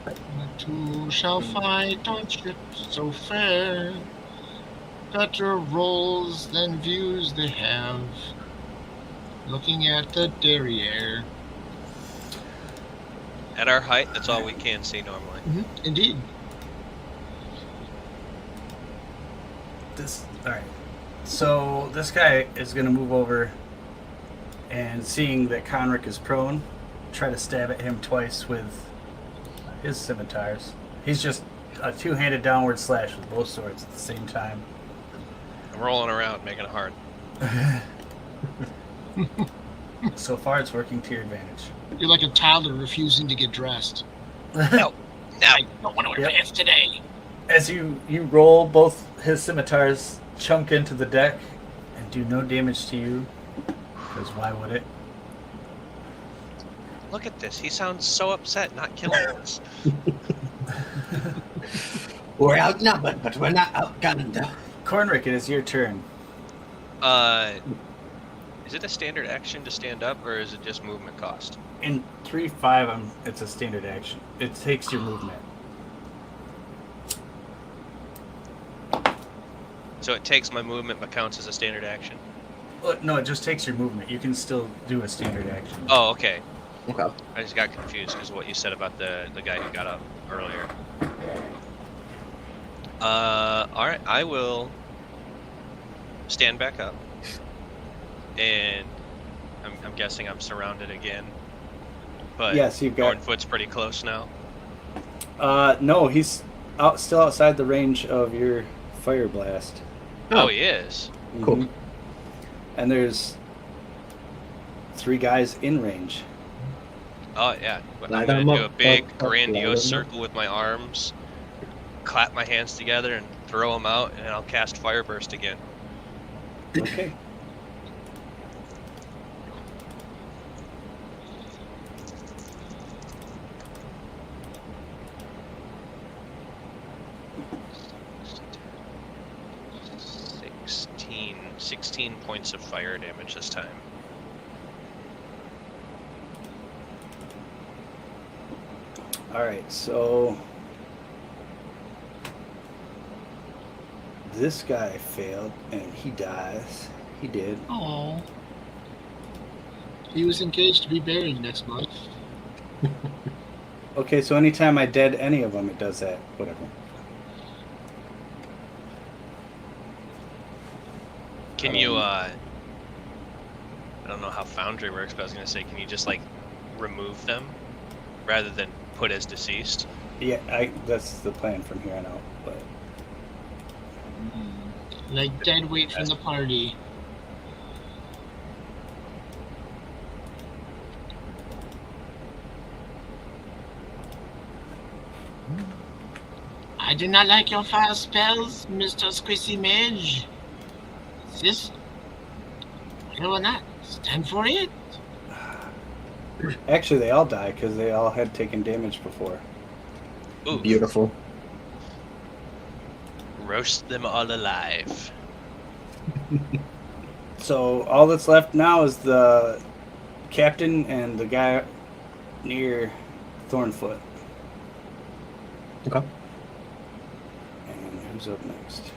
The two shall fight on ships so fair. Better rolls than views they have. Looking at the derriere. At our height, that's all we can see normally. Indeed. Alright. So this guy is going to move over and, seeing that Conric is prone, try to stab at him twice with his scimitars. He's just a two-handed downward slash with both swords at the same time. I'm rolling around, making it hard. So far, it's working to your advantage. You're like a toddler refusing to get dressed. No, I don't want to wear pants today. As you roll, both his scimitars chunk into the deck and do no damage to you, because why would it? Look at this. He sounds so upset not killing us. We're outnumbered, but we're not outgunned. Cornrick, it is your turn. Is it a standard action to stand up, or is it just movement cost? In 3-5, it's a standard action. It takes your movement. So it takes my movement, but counts as a standard action. No, it just takes your movement. You can still do a standard action. Oh, okay. Okay. I just got confused because of what you said about the guy who got up earlier. Alright, I will stand back up. And I'm guessing I'm surrounded again. But Yes, you've got. Thornfoot's pretty close now. No, he's still outside the range of your fire blast. Oh, he is. Cool. Mhm. And there's 3 guys in range. Oh, yeah. But I'm Light going 'em to do a up, big, up, up, grandiose light 'em up. circle with my arms, clap my hands together, and throw them out, and I'll cast Fireburst again. Okay. Sixteen points of fire damage this time. Alright, so this guy failed and he dies. He did. Oh. He was engaged to be buried next month. Okay, so anytime I dead any of them, it does that. Whatever. Can you, I don't know how Foundry works, but I was going to say, can you just, like, remove them rather than put as deceased? Yeah, that's the plan from here on out. But Like dead weight from the party. I do not like your fire spells, Mr. Squishy Mage. This, I will not stand for it. actually, they all die because they all had taken damage before. Ooh, Beautiful. roast them all alive. So all that's left now is the captain and the guy near Thornfoot. Okay. And who's up next?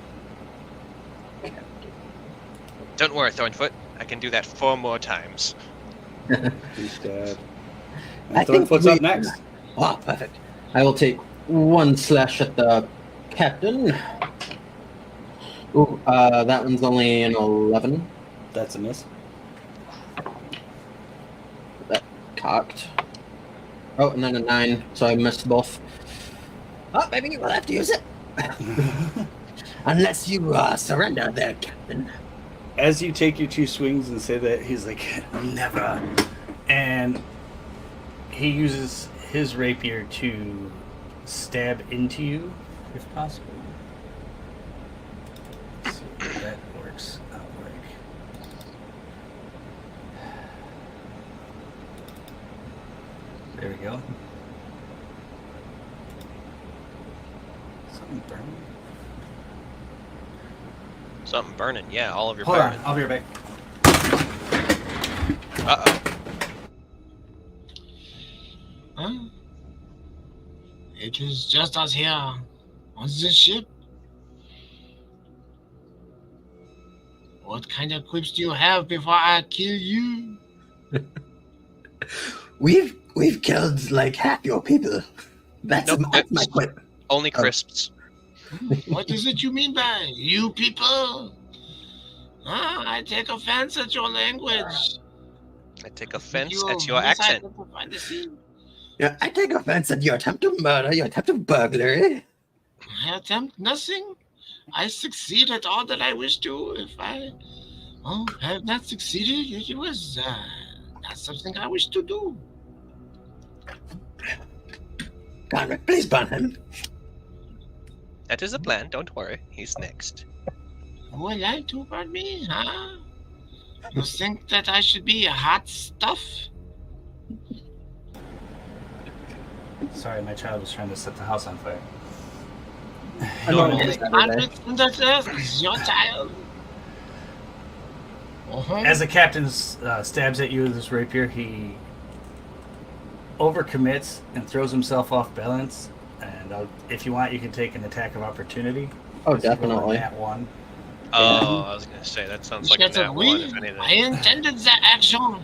Don't worry, Thornfoot. I can do that 4 more times. He's dead. I And think Thornfoot's up next. Oh, perfect. I will take 1 slash at the captain. Ooh, that one's only an 11. That's a miss. That cocked. Oh, and then a 9, so I missed both. Oh, maybe we'll have to use it. Unless you surrender there, Captain. As you take your 2 swings and say that, he's like, never. And he uses his rapier to stab into you, if possible. Let's see if that works out like. There we go. Something burning. Something burning. Yeah, all of your Hold on, burning. I'll be right back. Uh-oh. Huh? It is just us here on this ship. What kind of quips do you have before I kill you? We've killed like half your people. That's, No that's my quips. quip. Only crisps. What is it you mean by you people? I take offense at your language. I take offense You at your accent. misidentified the scene. Yeah, I take offense at your attempt to murder, your attempt of burglary. I attempt nothing. I succeed at all that I wish to. If I have not succeeded, it was not something I wish to do. Conrad, please burn him. That is a plan. Don't worry. He's next. Who would like to burn me, huh? You think that I should be hot stuff? Sorry, my child was trying to set the house on fire. I know Yes, it is every day. Is your child? As the captain stabs at you with his rapier, he overcommits and throws himself off balance. And if you want, you can take an attack of opportunity. Oh, Let's roll a definitely. nat 1. Oh, I was gonna say that sounds like a nat 1, if anything. I intended that action.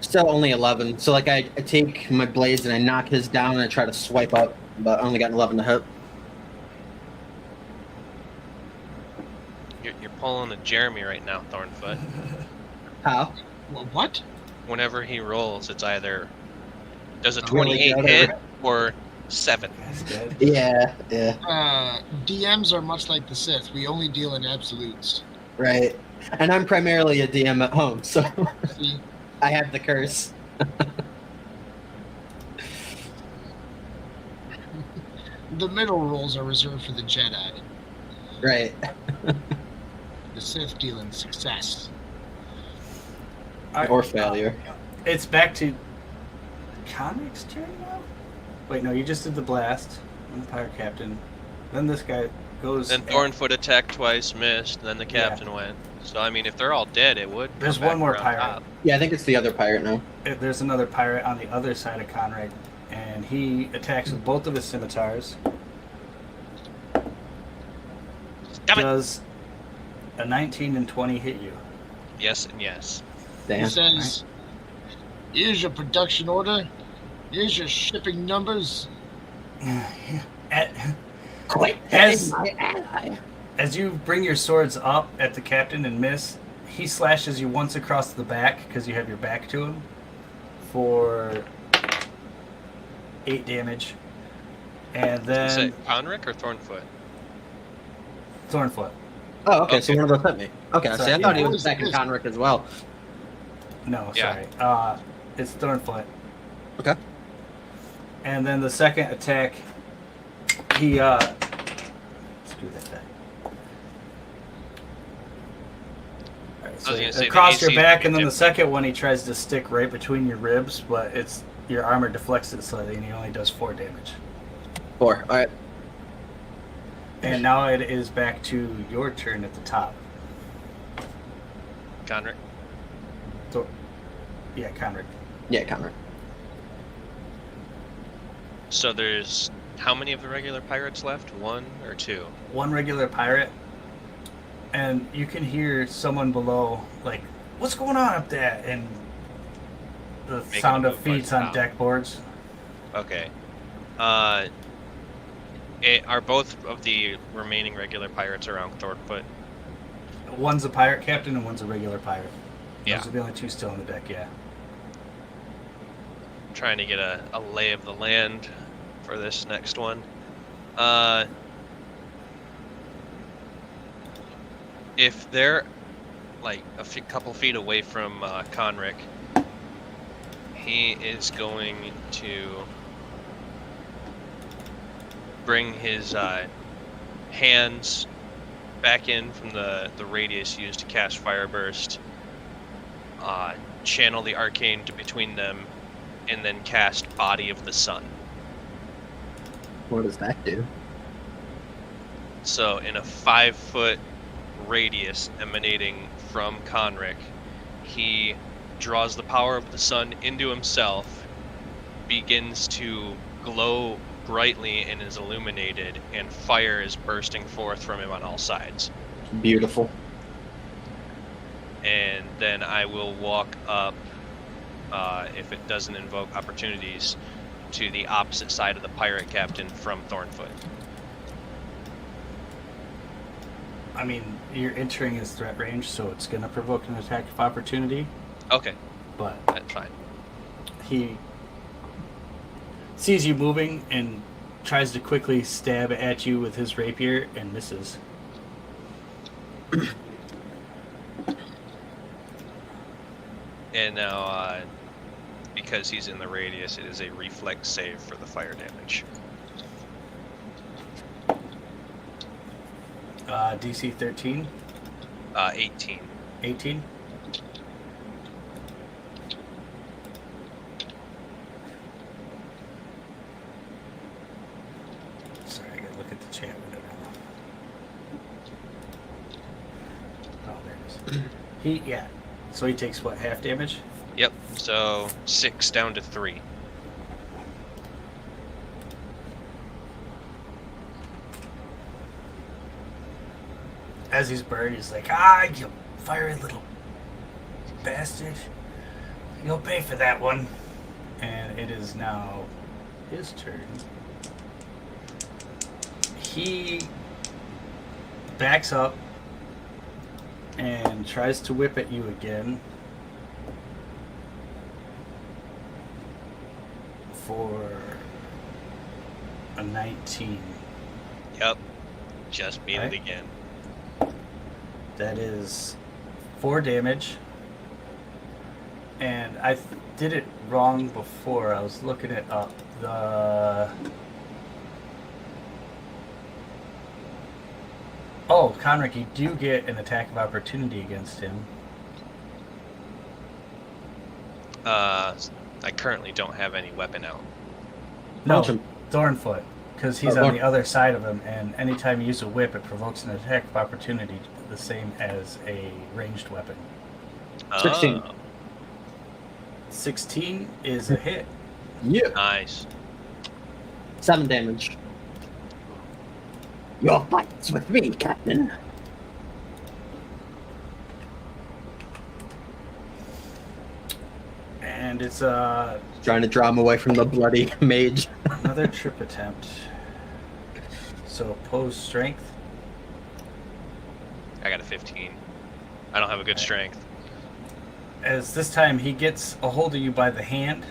Still only 11. So like I take my blades and I knock his down and I try to swipe up, but I only got an 11 to hit. You're pulling a Jeremy right now, Thornfoot. How? What? Whenever he rolls, it's either does a Really 28 good, hit or- or 7. That's good. Yeah, DMs are much like the Sith. We only deal in absolutes. right. And I'm primarily a DM at home, so See, I have the curse. the middle rolls are reserved for the Jedi. Right. The Sith deal in success. Or failure. It's back to Conric's turn now? Wait, no, you just did the blast. I'm the pirate captain. Then this guy goes. Then Thornfoot attacked twice, missed, and then the captain went. So I mean, if they're all dead, it would. There's come back one more around pirate. top. Yeah, I think it's the other pirate now. There's another pirate on the other side of Conric, and he attacks with both of his scimitars. Damn it! Does a 19 and 20 hit you? Yes and yes. He Damn. says, here's your production order. Here's your shipping numbers. At, Quit As- hitting my ally. As you bring your swords up at the captain and miss, he slashes you once across the back because you have your back to him for 8 damage. And Is then it Conric or Thornfoot? Thornfoot. Oh, okay. So Okay. one of those hit me. Okay, So, see, I thought he yeah. was attacking Conric as well. No, Yeah. sorry. It's Thornfoot. Okay. And then the second attack, he screw that back. Alright, I so was gonna say the across your AC back, is and then the different. second one he tries to stick right between your ribs, but your armor deflects it slightly, and he only does 4 damage. 4. All right. And now it is back to your turn at the top. Conric. So, yeah, Conrad. Yeah, Conric. So there's how many of the regular pirates left? 1 or 2? One regular pirate, and you can hear someone below, like, what's going on up there? And the Making sound a of move towards feet the on top. deck boards. Okay. Are both of the remaining regular pirates around Thornfoot? One's a pirate captain and one's a regular pirate. Yeah. Those are the only 2 still on the deck, yeah. I'm trying to get a lay of the land for this next one. If they're like a couple feet away from Conric, he is going to bring his hands back in from the radius used to cast Fire Burst, channel the arcane to between them, and then cast Body of the Sun. What does that do? So in a 5-foot radius emanating from Conric, he draws the power of the sun into himself, begins to glow brightly and is illuminated, and fire is bursting forth from him on all sides. Beautiful. And then I will walk up, if it doesn't invoke opportunities, to the opposite side of the pirate captain from Thornfoot. I mean, you're entering his threat range, so it's going to provoke an attack of opportunity, Okay, but that's fine. he sees you moving and tries to quickly stab at you with his rapier and misses. And now, because he's in the radius, it is a reflex save for the fire damage. DC 13, 18. 18. Sorry, I gotta look at the chat window now. Oh, there it is. Yeah. So he takes what, half damage? Yep, so 6 down to 3. As he's burned, he's like, you fiery little bastard. You'll pay for that one. And it is now his turn. He backs up and tries to whip at you again for a 19. Yep, just beat Alright. it again. That is 4 damage. And I did it wrong before. I was looking it up. Oh, Conric, you do get an attack of opportunity against him. I currently don't have any weapon out. No, Punch him. Thornfoot. Because he's Oh, on the other side of him, and anytime you use a whip, it provokes an attack of opportunity, the same as a ranged weapon. 16. 16 is a hit. Yeah. Nice. 7 damage. Your fight's with me, Captain. And it's Trying to draw him away from the bloody mage. another trip attempt. So opposed strength. 15. I don't have a good strength. As this time he gets a hold of you by the hand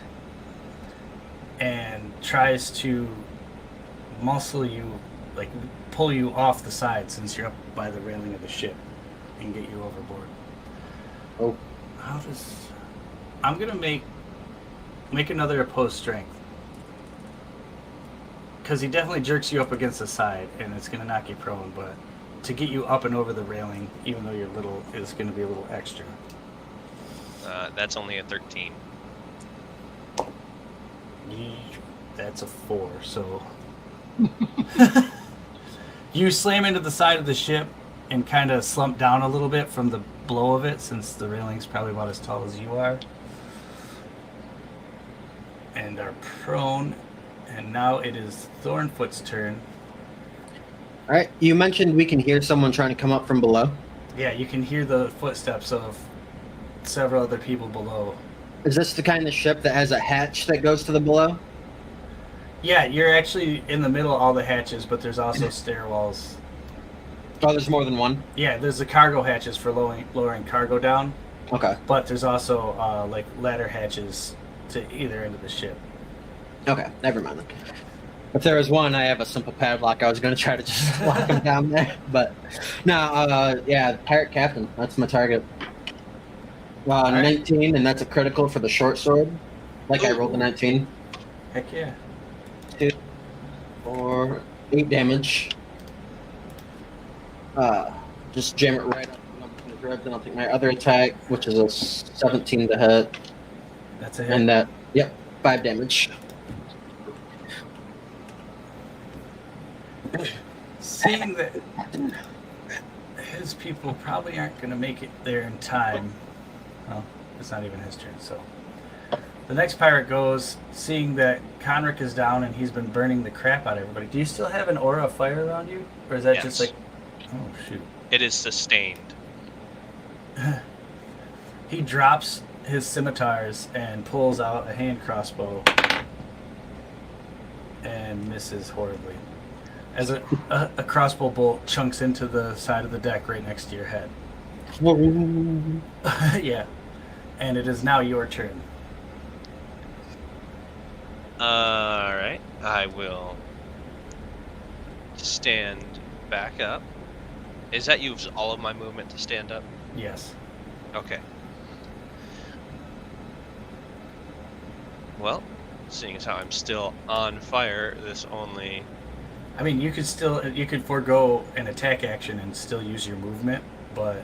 and tries to muscle you, like pull you off the side since you're up by the railing of the ship and get you overboard. Oh. I'm gonna make another opposed strength. Because he definitely jerks you up against the side and it's gonna knock you prone, but to get you up and over the railing, even though you're little, is gonna be a little extra. That's only a 13. That's a 4, so you slam into the side of the ship and kind of slump down a little bit from the blow of it, since the railing's probably about as tall as you are, and are prone. And now it is Thornfoot's turn. All right. You mentioned we can hear someone trying to come up from below. Yeah, you can hear the footsteps of several other people below. Is this the kind of ship that has a hatch that goes to the below? Yeah, you're actually in the middle of all the hatches, but there's also stairwells. Oh, there's more than one? Yeah, there's the cargo hatches for lowering cargo down, Okay. but there's also like ladder hatches to either end of the ship. Okay, never mind. If there was one, I have a simple padlock. I was going to try to just lock him down there. But, no, yeah, Pirate Captain. That's my target. right. 19, and that's a critical for the short sword. Like I rolled a 19. Heck yeah. 2, 4, 8 damage. Just jam it right up in the ribs, and I'll take my other attack, which is a 17 to hit. That's a hit. And that, 5 damage. Seeing that his people probably aren't going to make it there in time. Well, it's not even his turn, so. The next pirate goes, seeing that Conric is down and he's been burning the crap out of everybody. Do you still have an aura of fire around you? Or is that Yes. just like... Oh, shoot. It is sustained. He drops his scimitars and pulls out a hand crossbow and misses horribly. As a crossbow bolt chunks into the side of the deck right next to your head. Yeah. And it is now your turn. Alright. I will stand back up. Is that use all of my movement to stand up? Yes. Okay. Well, seeing as how I'm still on fire, this only... I mean, you could forego an attack action and still use your movement, but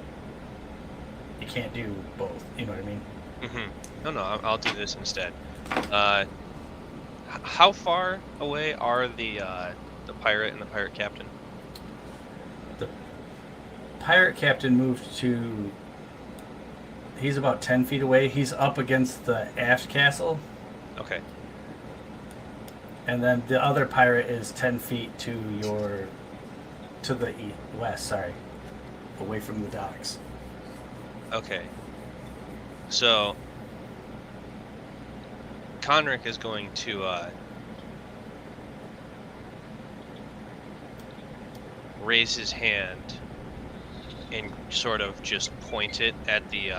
you can't do both. You know what I mean? Mm-hmm. No, I'll do this instead. How far away are the pirate and the pirate captain? The pirate captain moved to... He's about 10 feet away. He's up against the aft castle. Okay. And then the other pirate is 10 feet to the west, away from the docks. Okay. So, Conric is going to raise his hand and sort of just point it at the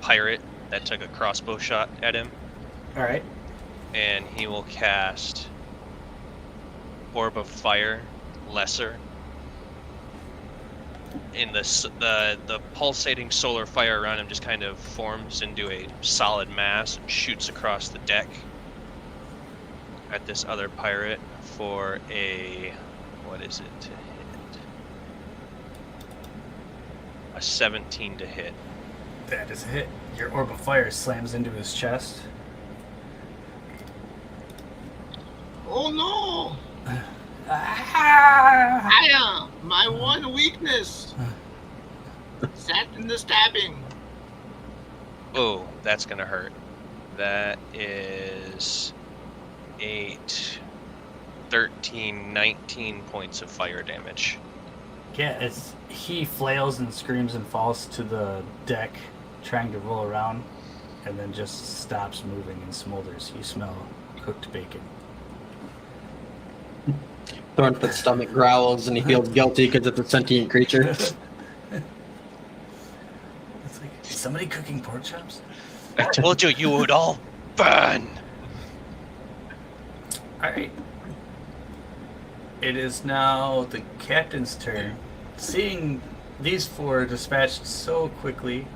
pirate that took a crossbow shot at him. All right. And he will cast Orb of Fire, Lesser. In the pulsating solar fire around him just kind of forms into a solid mass and shoots across the deck at this other pirate for a, what is it to hit? A 17 to hit. That is a hit. Your orb of fire slams into his chest. Oh no! Ah! Fire! My one weakness! Sat in the stabbing. Oh, that's gonna hurt. That is 8, 13, 19 points of fire damage. Yeah, he flails and screams and falls to the deck, trying to roll around, and then just stops moving and smolders. You smell cooked bacon. Thornfoot's stomach growls and he feels guilty because it's a sentient creature. somebody cooking pork chops? I told you you would all burn. All right. It is now the captain's turn. Seeing these four dispatched so quickly,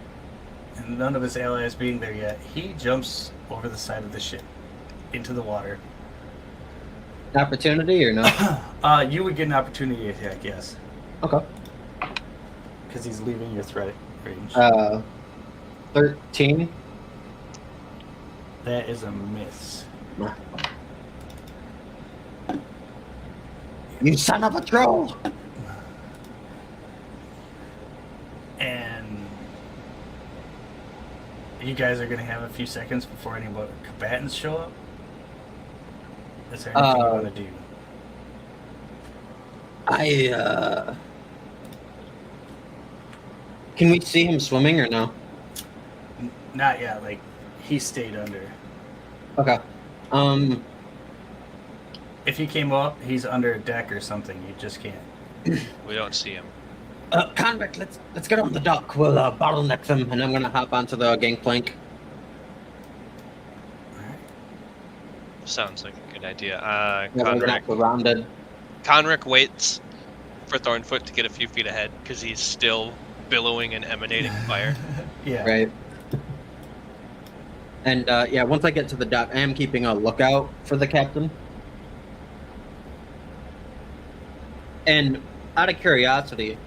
and none of his allies being there yet, he jumps over the side of the ship into the water. Opportunity or no? You would get an opportunity attack, yes, Okay. because he's leaving your threat range. 13. That is a miss. You son of a troll! And you guys are going to have a few seconds before any more combatants show up. Is there anything you want to do? Can we see him swimming or no? Not yet. Like, he stayed under. Okay. If he came up, he's under a deck or something. You just can't. We don't see him. Convict, let's get on the dock. We'll bottleneck them, and I'm gonna hop onto the gangplank. Sounds like a good idea. Yeah, we're gonna have to round it. Conric waits for Thornfoot to get a few feet ahead because he's still billowing and emanating fire. Yeah. Right. And yeah, once I get to the dock, I am keeping a lookout for the captain. And out of curiosity,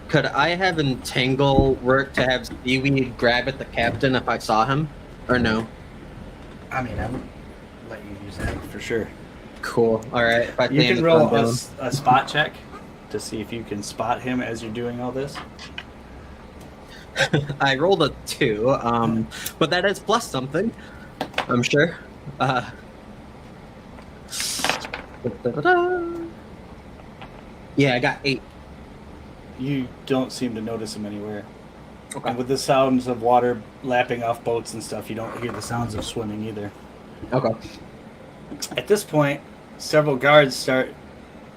could I have entangle work to have Seaweed grab at the captain if I saw him, or no? I mean, I would let you use that for sure. Cool. All right. If I You think can roll a spot check to see if you can spot him as you're doing all this. I rolled a 2, but that is plus something, I'm sure. Yeah, I got 8. You don't seem to notice him anywhere. Okay. And with the sounds of water lapping off boats and stuff, you don't hear the sounds of swimming either. Okay. At this point, several guards start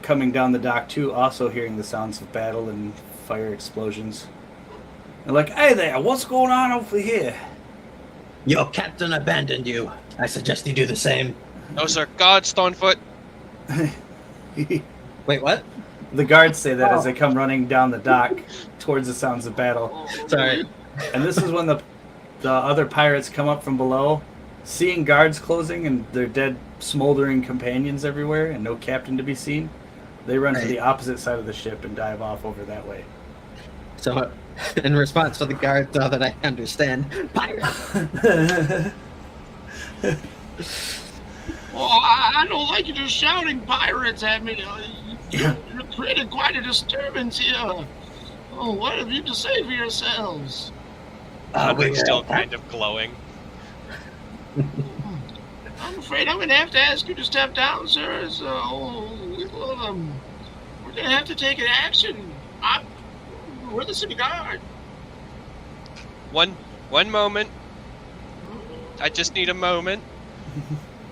coming down the dock too, also hearing the sounds of battle and fire explosions. They're like, "Hey there, what's going on over here?" Your captain abandoned you. I suggest you do the same. No, sir. Guards, Thornfoot. Wait, what? The guards say that as they come running down the dock towards the sounds of battle. Sorry. And this is when the other pirates come up from below, seeing guards closing and their dead, smoldering companions everywhere and no captain to be seen. They run to the opposite side of the ship and dive off over that way. So, in response to the guards, now that I understand, pirates. Well, I don't like you just shouting pirates at me. You created quite a disturbance here. Oh, what have you to say for yourselves? Conric's still kind of glowing. I'm afraid I'm going to have to ask you to step down, sir. So, we're going to have to take an action. We're the city guard. One moment. I just need a moment.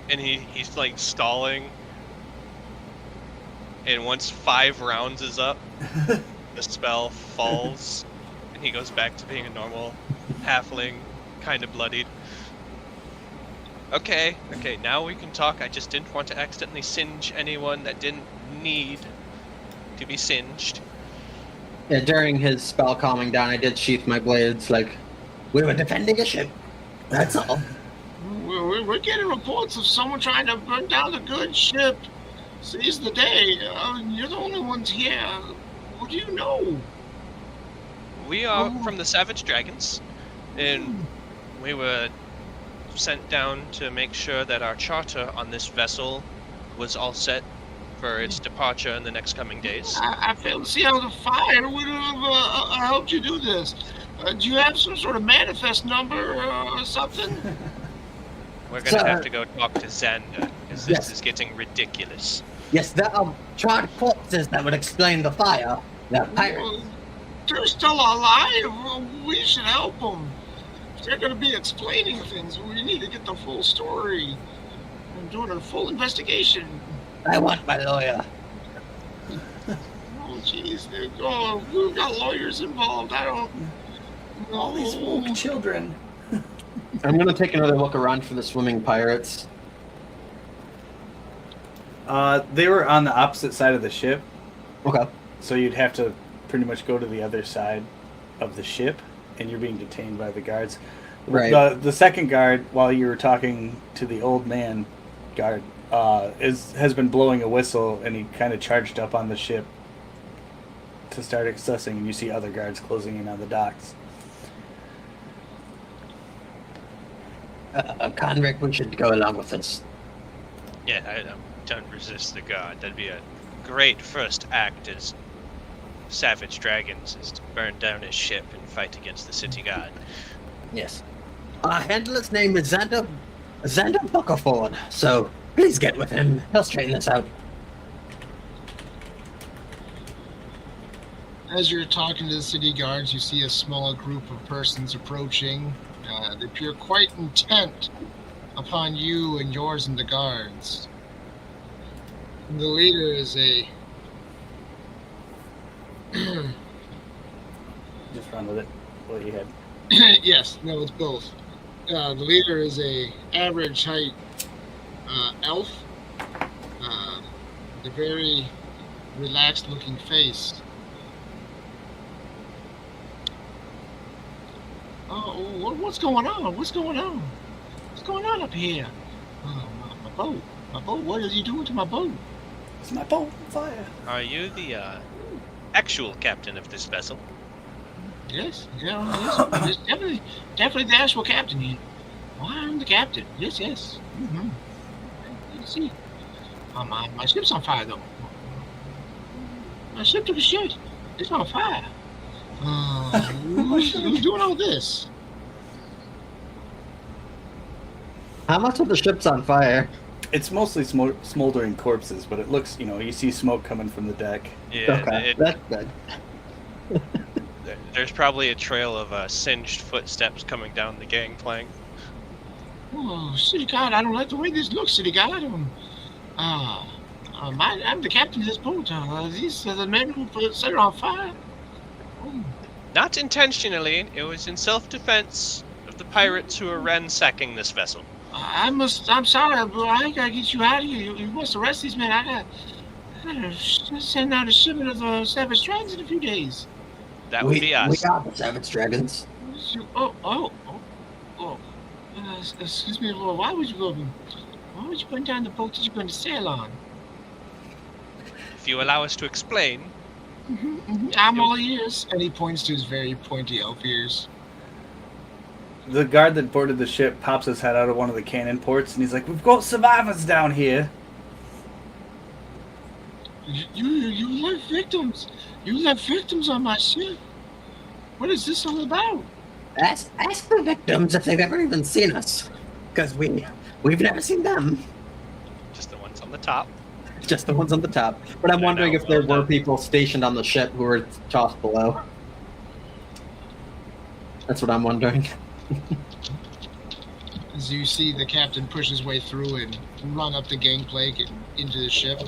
And he's like stalling. And once 5 rounds is up, the spell falls, and he goes back to being a normal halfling, kind of bloodied. Okay, now we can talk. I just didn't want to accidentally singe anyone that didn't need to be singed. Yeah, during his spell calming down, I did sheath my blades like we were defending a ship. That's all. We're getting reports of someone trying to burn down the good ship. Seize the day. You're the only ones here. What do you know? We are from the Savage Dragons, and we were sent down to make sure that our charter on this vessel was all set for its departure in the next coming days. I failed to see how the fire would have helped you do this. Do you have some sort of manifest number or something? We're going to have to go talk to Xander, because this is getting ridiculous. Yes, there are charred corpses that would explain the fire. The pirates. They're still alive. We should help them. If they're going to be explaining things, we need to get the full story. I'm doing a full investigation. I want my lawyer. Oh, jeez. Oh, we've got lawyers involved. I don't... All these woke children. I'm gonna take another look around for the swimming pirates. They were on the opposite side of the ship, Okay. so you'd have to pretty much go to the other side of the ship, and you're being detained by the guards. Right. The second guard, while you were talking to the old man guard, has been blowing a whistle, and he kind of charged up on the ship to start assessing, and you see other guards closing in on the docks. Convict, we should go along with this. Yeah, I don't resist the god. That'd be a great first act as Savage Dragons is to burn down his ship and fight against the city god. Yes. Our handler's name is Xander Buckerford, so please get with him. He'll straighten this out. As you're talking to the city guards, you see a small group of persons approaching. They appear quite intent upon you and yours and the guards. And the leader is a... Just run with it. What you had. Yes, no, it's both. The leader is a average height elf. With a very relaxed looking face. Oh, what's going on? What's going on? What's going on up here? Oh, my boat. My boat? What are you doing to my boat? It's my boat on fire. Are you the actual captain of this vessel? Yes, yes, definitely the actual captain here. Well, I'm the captain. Yes. Mm-hmm. You see, my ship's on fire though. My ship took a shit. It's on fire. Who's doing all this? How much of the ship's on fire? It's mostly smoldering corpses, but it looks, you see smoke coming from the deck. Yeah, Okay, that's good. there's probably a trail of singed footsteps coming down the gangplank. Oh, city god, I don't like the way this looks, city god. I'm the captain of this boat. These are the men who set it on fire. Oh. Not intentionally, it was in self-defense of the pirates who were ransacking this vessel. I'm sorry, but I gotta get you out of here. You must arrest these men. I gotta send out a shipment of Savage Dragons in a few days. That would be us. We are the Savage Dragons. Excuse me. Why would you burn down the boat that you're going to sail on? If you allow us to explain. I'm all ears. And he points to his very pointy elf ears. The guard that boarded the ship pops his head out of one of the cannon ports, and he's like, "We've got survivors down here." You left victims. You left victims on my ship. What is this all about? Ask the victims if they've ever even seen us, because we've never seen them. Just the ones on the top. Just the ones on the top. But I'm wondering if there were people stationed on the ship who were tossed below. That's what I'm wondering. As you see the captain push his way through and run up the gangplank and into the ship,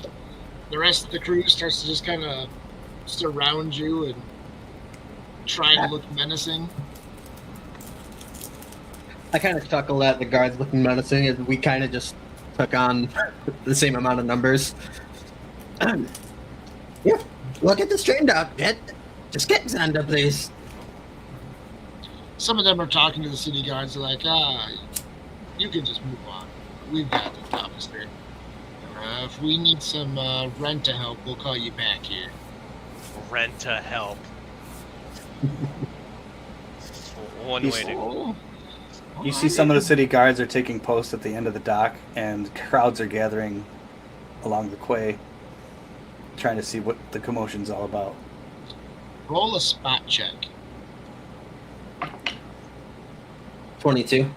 the rest of the crew starts to just kind of surround you and try to look menacing. I kind of chuckle at the guards looking menacing, and we kind of just took on the same amount of numbers. Yeah, we'll get this straightened out. Just get Xander, please. Some of them are talking to the city guards. They're like, you can just move on. We've got the officer. If we need some rent-a-help, we'll call you back here. Rent-a-help. One way to... You see some of the city guards are taking post at the end of the dock, and crowds are gathering along the quay, trying to see what the commotion's all about. Roll a spot check. 22.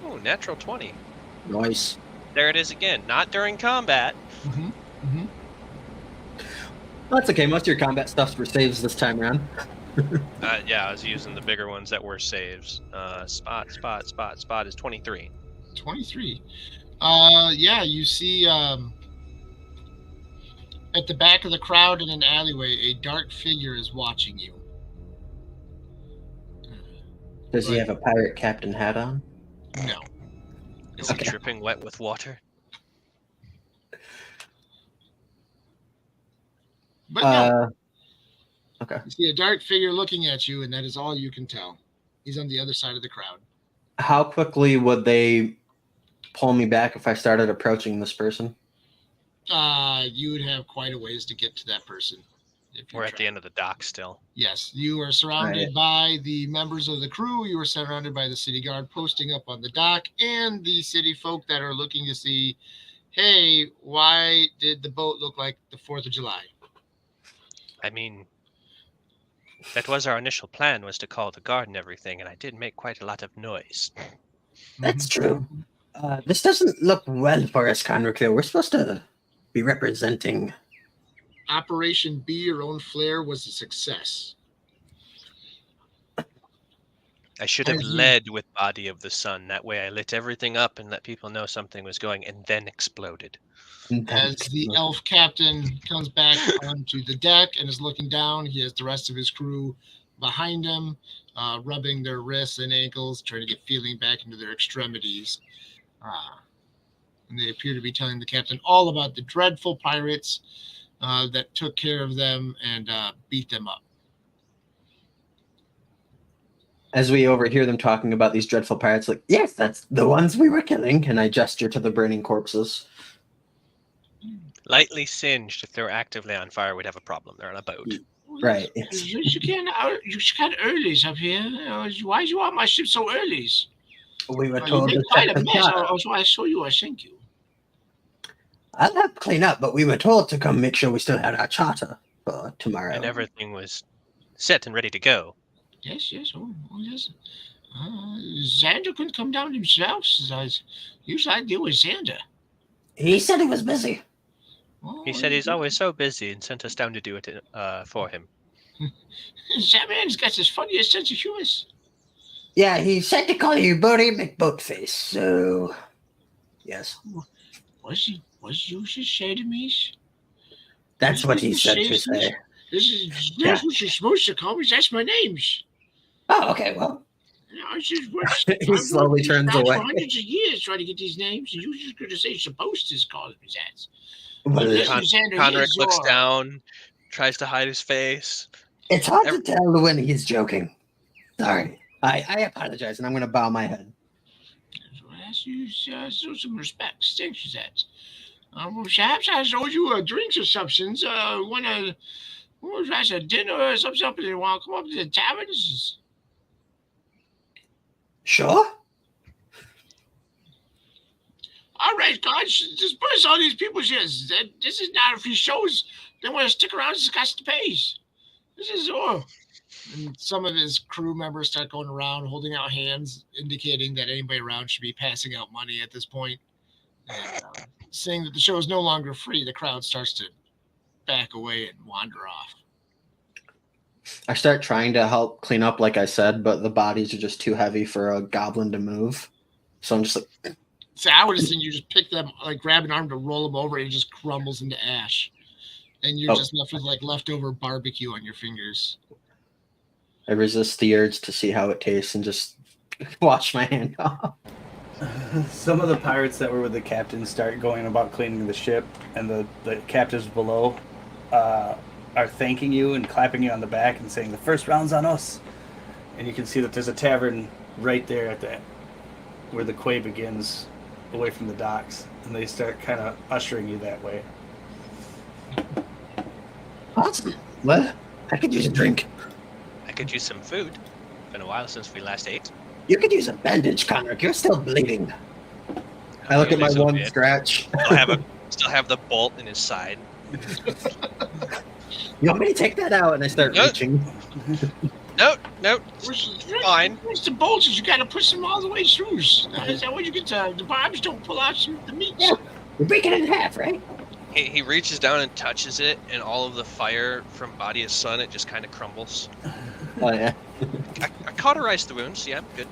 Oh, natural 20. Nice. There it is again. Not during combat. That's okay. Most of your combat stuff's for saves this time around. Yeah, I was using the bigger ones that were saves. Spot is 23. 23. Yeah, you see at the back of the crowd in an alleyway, a dark figure is watching you. Does he But- have a pirate captain hat on? No. Is he Okay. dripping wet with water? But no. Okay. You see a dark figure looking at you, and that is all you can tell. He's on the other side of the crowd. How quickly would they pull me back if I started approaching this person? You would have quite a ways to get to that person. We're at the end of the dock still. Yes, you are surrounded by the members of the crew. You are surrounded by the city guard posting up on the dock and the city folk that are looking to see, hey, why did the boat look like the 4th of July? I mean, that was our initial plan, was to call the guard and everything, and I did make quite a lot of noise. That's true. This doesn't look well for us, Conric. We're supposed to be representing. Operation Be Your Own Flare was a success. I should have led with Body of the Sun. That way I lit everything up and let people know something was going, and then exploded. As the elf captain comes back onto the deck and is looking down, he has the rest of his crew behind him, rubbing their wrists and ankles, trying to get feeling back into their extremities. And they appear to be telling the captain all about the dreadful pirates that took care of them and beat them up. As we overhear them talking about these dreadful pirates, like, yes, that's the ones we were killing, and I gesture to the burning corpses. Lightly singed. If they were actively on fire, we'd have a problem. They're on a boat. Right. You can't earlies up here. Why you on my ship so early? We were You told made to quite check a the mess. shot. Also, I saw you. I thank you. I'll have to clean up, but we were told to come make sure we still had our charter for tomorrow. And everything was set and ready to go. Yes. Oh, yes. Xander couldn't come down himself. Usually I deal with Xander. He said he was busy. Oh, He said he's always so busy and sent us down to do it for him. That man's got his funniest sense of humor. Yeah, he said to call you Bodie McBoatface, so yes. What you should say to me? That's what he said to say. That's what you're supposed to call me. That's my name. Oh, okay, well. He slowly turns for away. hundreds of years trying to get these names, and you're just going to say supposed to call me that. Well, Conric looks down, tries to hide his face. it's hard to tell when he's joking. Sorry. I apologize, and I'm going to bow my head. Ask you show some respect. Thanks for that. Perhaps I showed you a drinks or substance. Want a dinner or something? You want to come up to the taverns? Sure. All right, guys, just press all these people. This is not a free shows. They want to stick around. Just got to pay. This is all. And some of his crew members start going around holding out hands, indicating that anybody around should be passing out money at this point. And saying that the show is no longer free, the crowd starts to back away and wander off. I start trying to help clean up, like I said, but the bodies are just too heavy for a goblin to move. So I'm just like... So I would have seen you just pick them, like grab an arm to roll them over, and it just crumbles into ash. And you're just left with like leftover barbecue on your fingers. I resist the urge to see how it tastes and just wash my hand off. Some of the pirates that were with the captain start going about cleaning the ship, and the captives below are thanking you and clapping you on the back and saying, the first round's on us. And you can see that there's a tavern right there at the where the quay begins, away from the docks, and they start kind of ushering you that way. Awesome. Well, I could use a drink. I could use some food. Been a while since we last ate. You could use a bandage, Conric. You're still bleeding. I look at my So one bad. scratch. Still have the bolt in his side. You want me to take that out? And I start reaching. No. Fine. Where's the bolts? You got to push them all the way through. Is that what you get? The barbs don't pull out the meat. Yeah, we break it in half, right? He reaches down and touches it, and all of the fire from Body of Sun, it just kind of crumbles. Oh, yeah. I cauterized the wounds. Yeah, good.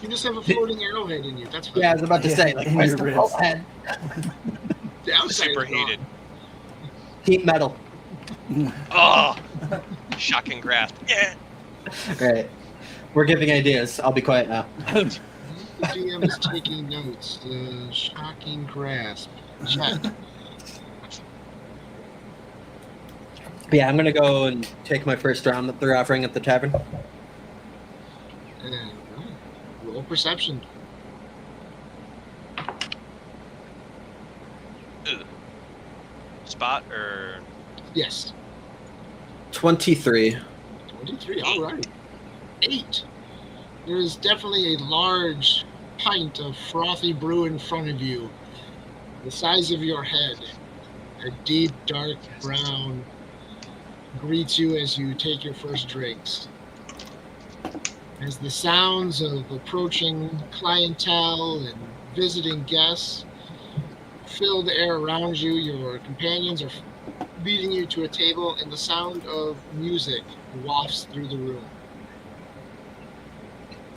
You just have a floating arrowhead in you. That's what Yeah, I was about to say, like, in where's your the wrist. bolt head? the outside is Superheated. Heat metal. Oh! Shocking grasp. Yeah! Right. We're giving ideas. I'll be quiet now. The DM is taking notes. Shocking grasp. Check. But yeah, I'm gonna go and take my first round that they're offering at the tavern. And roll perception. Ooh. Spot or Yes. 23. 23. All right. 8. There is definitely a large pint of frothy brew in front of you, the size of your head. A deep, dark brown greets you as you take your first drinks. As the sounds of approaching clientele and visiting guests fill the air around you, your companions are leading you to a table, and the sound of music wafts through the room.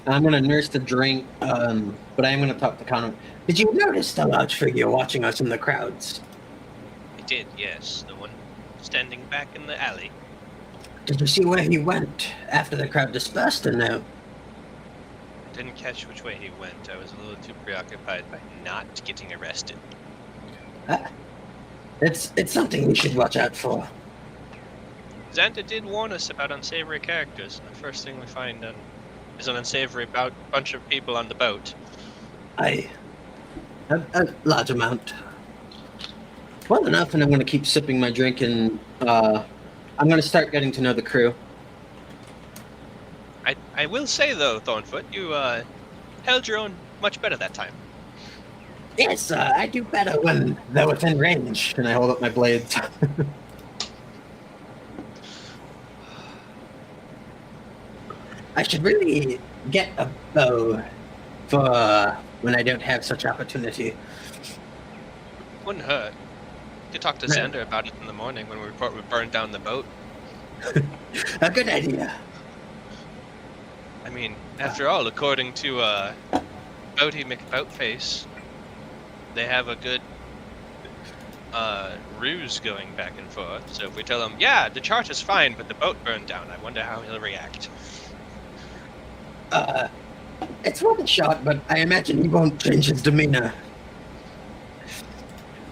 I'm gonna nurse the drink, but I am gonna talk to Connor. Did you notice the large figure watching us in the crowds? I did, yes. The one standing back in the alley. Did you see where he went after the crowd dispersed or no? I didn't catch which way he went. I was a little too preoccupied by not getting arrested. It's something we should watch out for. Xanta did warn us about unsavory characters. The first thing we find is an unsavory bunch of people on the boat. A large amount. Well enough, and I'm gonna keep sipping my drink, and I'm gonna start getting to know the crew. I will say though, Thornfoot, you held your own much better that time. Yes, I do better when they're within range, and I hold up my blades. I should really get a bow for when I don't have such opportunity. Wouldn't hurt. You talk to No. Xander about it in the morning when we report we burned down the boat. A good idea. I mean, after all, according to Boaty McBoatface, they have a good ruse going back and forth. So if we tell him, yeah, the chart is fine, but the boat burned down, I wonder how he'll react. It's worth a shot, but I imagine he won't change his demeanor.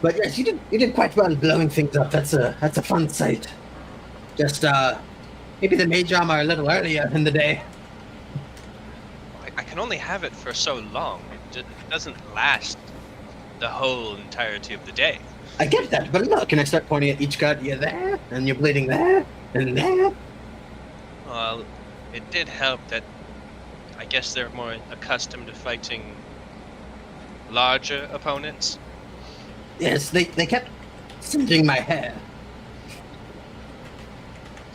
But yes, you did quite well blowing things up. That's a fun sight. Just maybe the mage armor a little earlier in the day. I can only have it for so long. It doesn't last the whole entirety of the day. I get that, but look, and I start pointing at each guard. You're there, and you're bleeding there, and there. Well, it did help that I guess they're more accustomed to fighting larger opponents. Yes, they kept singeing my hair.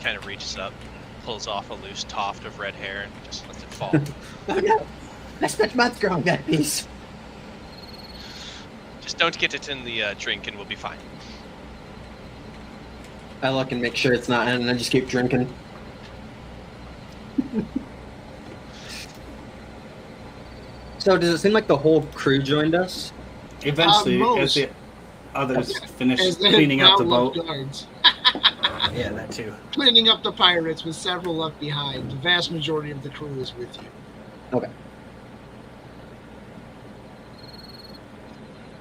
Kind of reaches up, pulls off a loose tuft of red hair, and just lets it fall. Oh no! I spent months growing that piece. Just don't get it in the drink and we'll be fine. I look and make sure it's not, and I just keep drinking. So does it seem like the whole crew joined us? Eventually, most. as the others finish As they cleaning up the now boat. left guards. Yeah, that too. Cleaning up the pirates with several left behind. The vast majority of the crew is with you. Okay.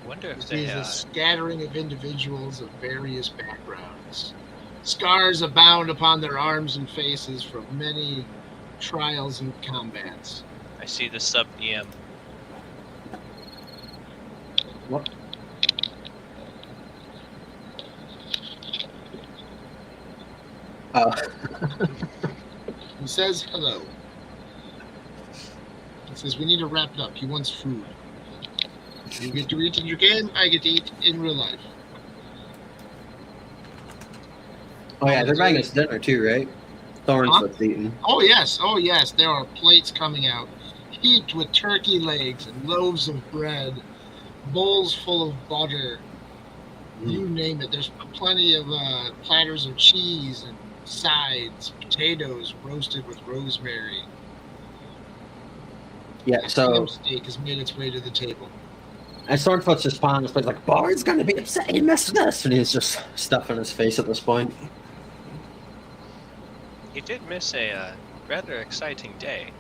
Wonder if This they is a scattering of individuals of various backgrounds. Scars abound upon their arms and faces from many trials and combats. I see the sub EM. What? He says hello. He says we need to wrap it up. He wants food. You get to eat in your game, I get to eat in real life. Oh yeah, they're buying us dinner too, right? Thornfoot's eating. Oh yes, there are plates coming out, heaped with turkey legs and loaves of bread, bowls full of butter, you name it. There's plenty of platters of cheese and sides, potatoes roasted with rosemary. Yeah, so Ham steak has made its way to the table. and Thornfoot's just palming his face like, Bard's gonna be upset he missed this, and he's just stuffing his face at this point. You did miss a rather exciting day.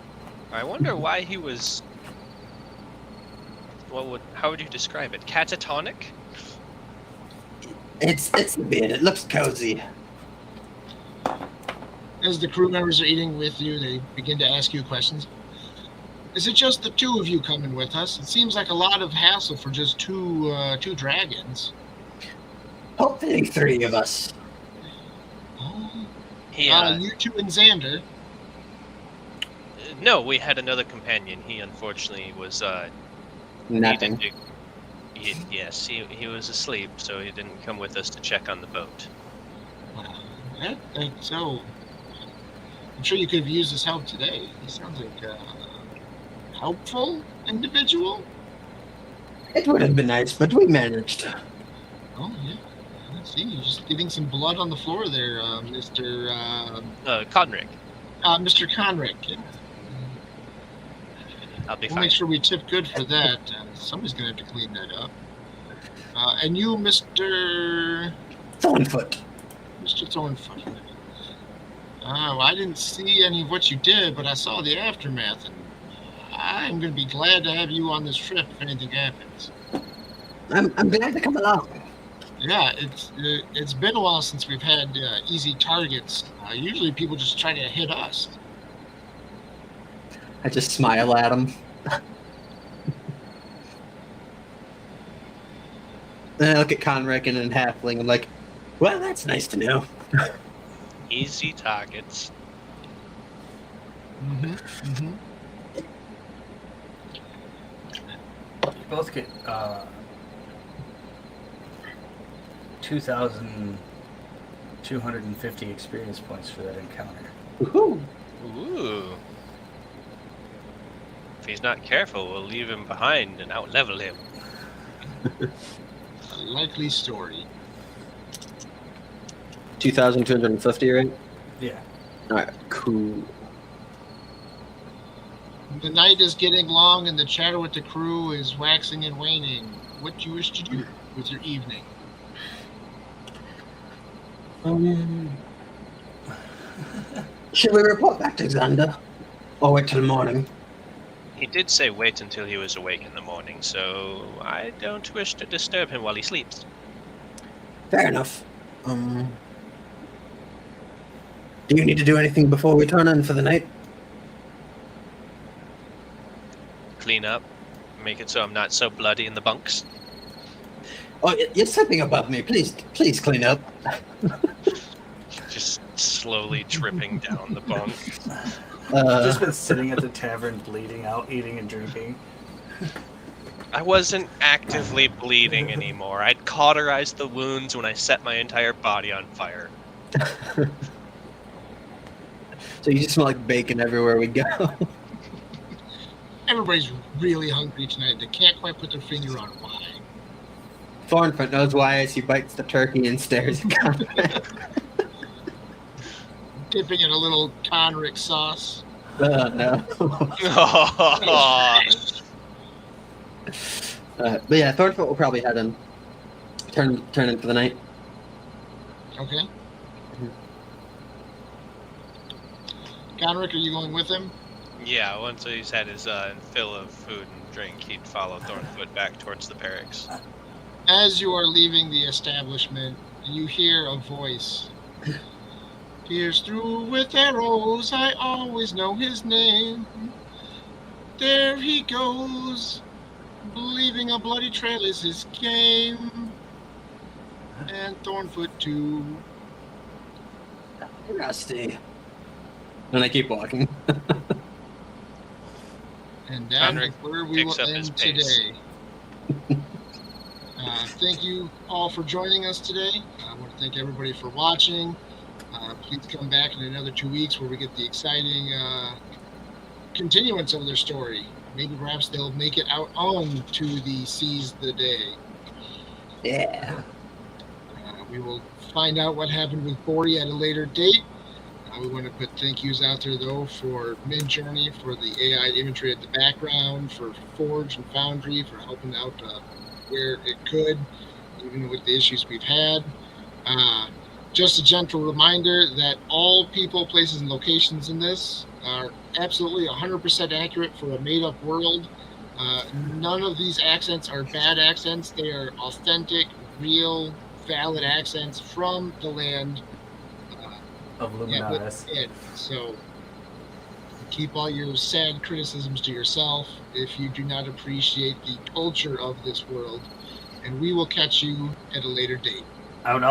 I wonder why he was. How would you describe it? Catatonic? It's the beard. It looks cozy. As the crew members are eating with you, they begin to ask you questions. Is it just the two of you coming with us? It seems like a lot of hassle for just two dragons. Hopefully 3 of us. Oh. He, You two and Xander. No, we had another companion. He unfortunately was Nothing. Yes, he was asleep, so he didn't come with us to check on the boat. So, I'm sure you could have used his help today. He sounds like a helpful individual. It would have been nice, but we managed. Oh, yeah. I see. You're just leaving some blood on the floor there, Mr. Conrick. Mr. Conrick. Yeah. I'll be We'll fine. make sure we tip good for that. Somebody's going to have to clean that up. And you, Mr. Thornfoot. Mr. Thornfoot. Well, I didn't see any of what you did, but I saw the aftermath, and I'm going to be glad to have you on this trip if anything happens. I'm glad to come along. Yeah, it's been a while since we've had easy targets. Usually people just try to hit us. I just smile at him. Then I look at Conrick and then Halfling. I'm like, well, that's nice to know. Easy targets. Mm-hmm. You both get 2,250 experience points for that encounter. Woohoo! Ooh. If he's not careful, we'll leave him behind and out-level him. A likely story. 2,250, right? Yeah. Alright, cool. The night is getting long and the chatter with the crew is waxing and waning. What do you wish to do with your evening? Should we report back to Xander? Or wait till morning? He did say wait until he was awake in the morning, so I don't wish to disturb him while he sleeps. Fair enough. Do you need to do anything before we turn in for the night? Clean up, make it so I'm not so bloody in the bunks. Oh, you're stepping above me. Please clean up. Just slowly tripping down the bunk. Just been sitting at the tavern bleeding out, eating and drinking. I wasn't actively bleeding anymore. I'd cauterized the wounds when I set my entire body on fire. So you just smell like bacon everywhere we go. Everybody's really hungry tonight. They can't quite put their finger on why. Thornfoot knows why as he bites the turkey and stares at Conrick. Dipping in a little Conrick sauce. No. Oh, But yeah, Thornfoot will probably head in. Turn in for the night. Okay. Conrick, are you going with him? yeah, once he's had his fill of food and drink, he'd follow Thornfoot back towards the barracks. As you are leaving the establishment, you hear a voice. Pierced through with arrows, I always know his name. There he goes, believing a bloody trail is his game. And Thornfoot too. Rusty. And I keep walking. And that's Conrick where we will picks up his end pace. today. Thank you all for joining us today. I want to thank everybody for watching. Please come back in another 2 weeks where we get the exciting continuance of their story. Maybe perhaps they'll make it out on to the Seize the Day. Yeah. We will find out what happened with Bori at a later date. We want to put thank yous out there, though, for Midjourney, for the AI imagery at the background, for Forge and Foundry, for helping out where it could, even with the issues we've had. Just a gentle reminder that all people, places, and locations in this are absolutely 100% accurate for a made-up world. None of these accents are bad accents. They are authentic, real, valid accents from the land Of yeah, Luminaris. so keep all your sad criticisms to yourself if you do not appreciate the culture of this world, and we will catch you at a later date. I would